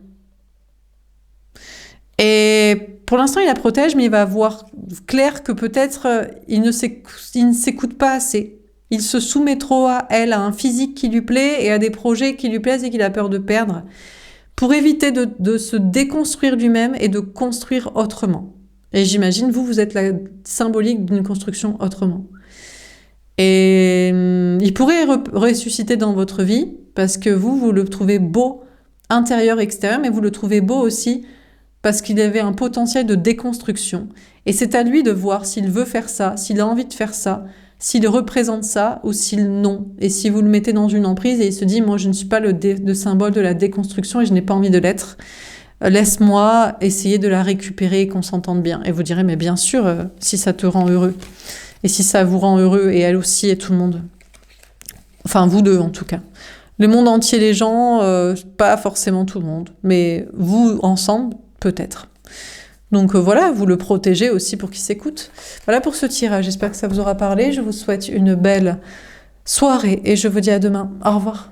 Et pour l'instant, il la protège, mais il va voir clair que peut-être il ne s'écoute pas assez. Il se soumet trop à elle, à un physique qui lui plaît et à des projets qui lui plaisent et qu'il a peur de perdre, pour éviter de se déconstruire lui-même et de construire autrement. Et j'imagine, vous êtes la symbolique d'une construction autrement. Et il pourrait ressusciter dans votre vie parce que vous le trouvez beau, intérieur, extérieur, mais vous le trouvez beau aussi parce qu'il avait un potentiel de déconstruction. Et c'est à lui de voir s'il veut faire ça, s'il a envie de faire ça, s'il représente ça ou s'il non. Et si vous le mettez dans une emprise et il se dit « moi je ne suis pas le symbole de la déconstruction et je n'ai pas envie de l'être, laisse-moi essayer de la récupérer et qu'on s'entende bien ». Et vous direz « mais bien sûr, si ça te rend heureux ». Et si ça vous rend heureux, et elle aussi, et tout le monde. Enfin, vous deux, en tout cas. Le monde entier, les gens, pas forcément tout le monde. Mais vous, ensemble, peut-être. Donc voilà, vous le protégez aussi pour qu'il s'écoute. Voilà pour ce tirage. J'espère que ça vous aura parlé. Je vous souhaite une belle soirée, et je vous dis à demain. Au revoir.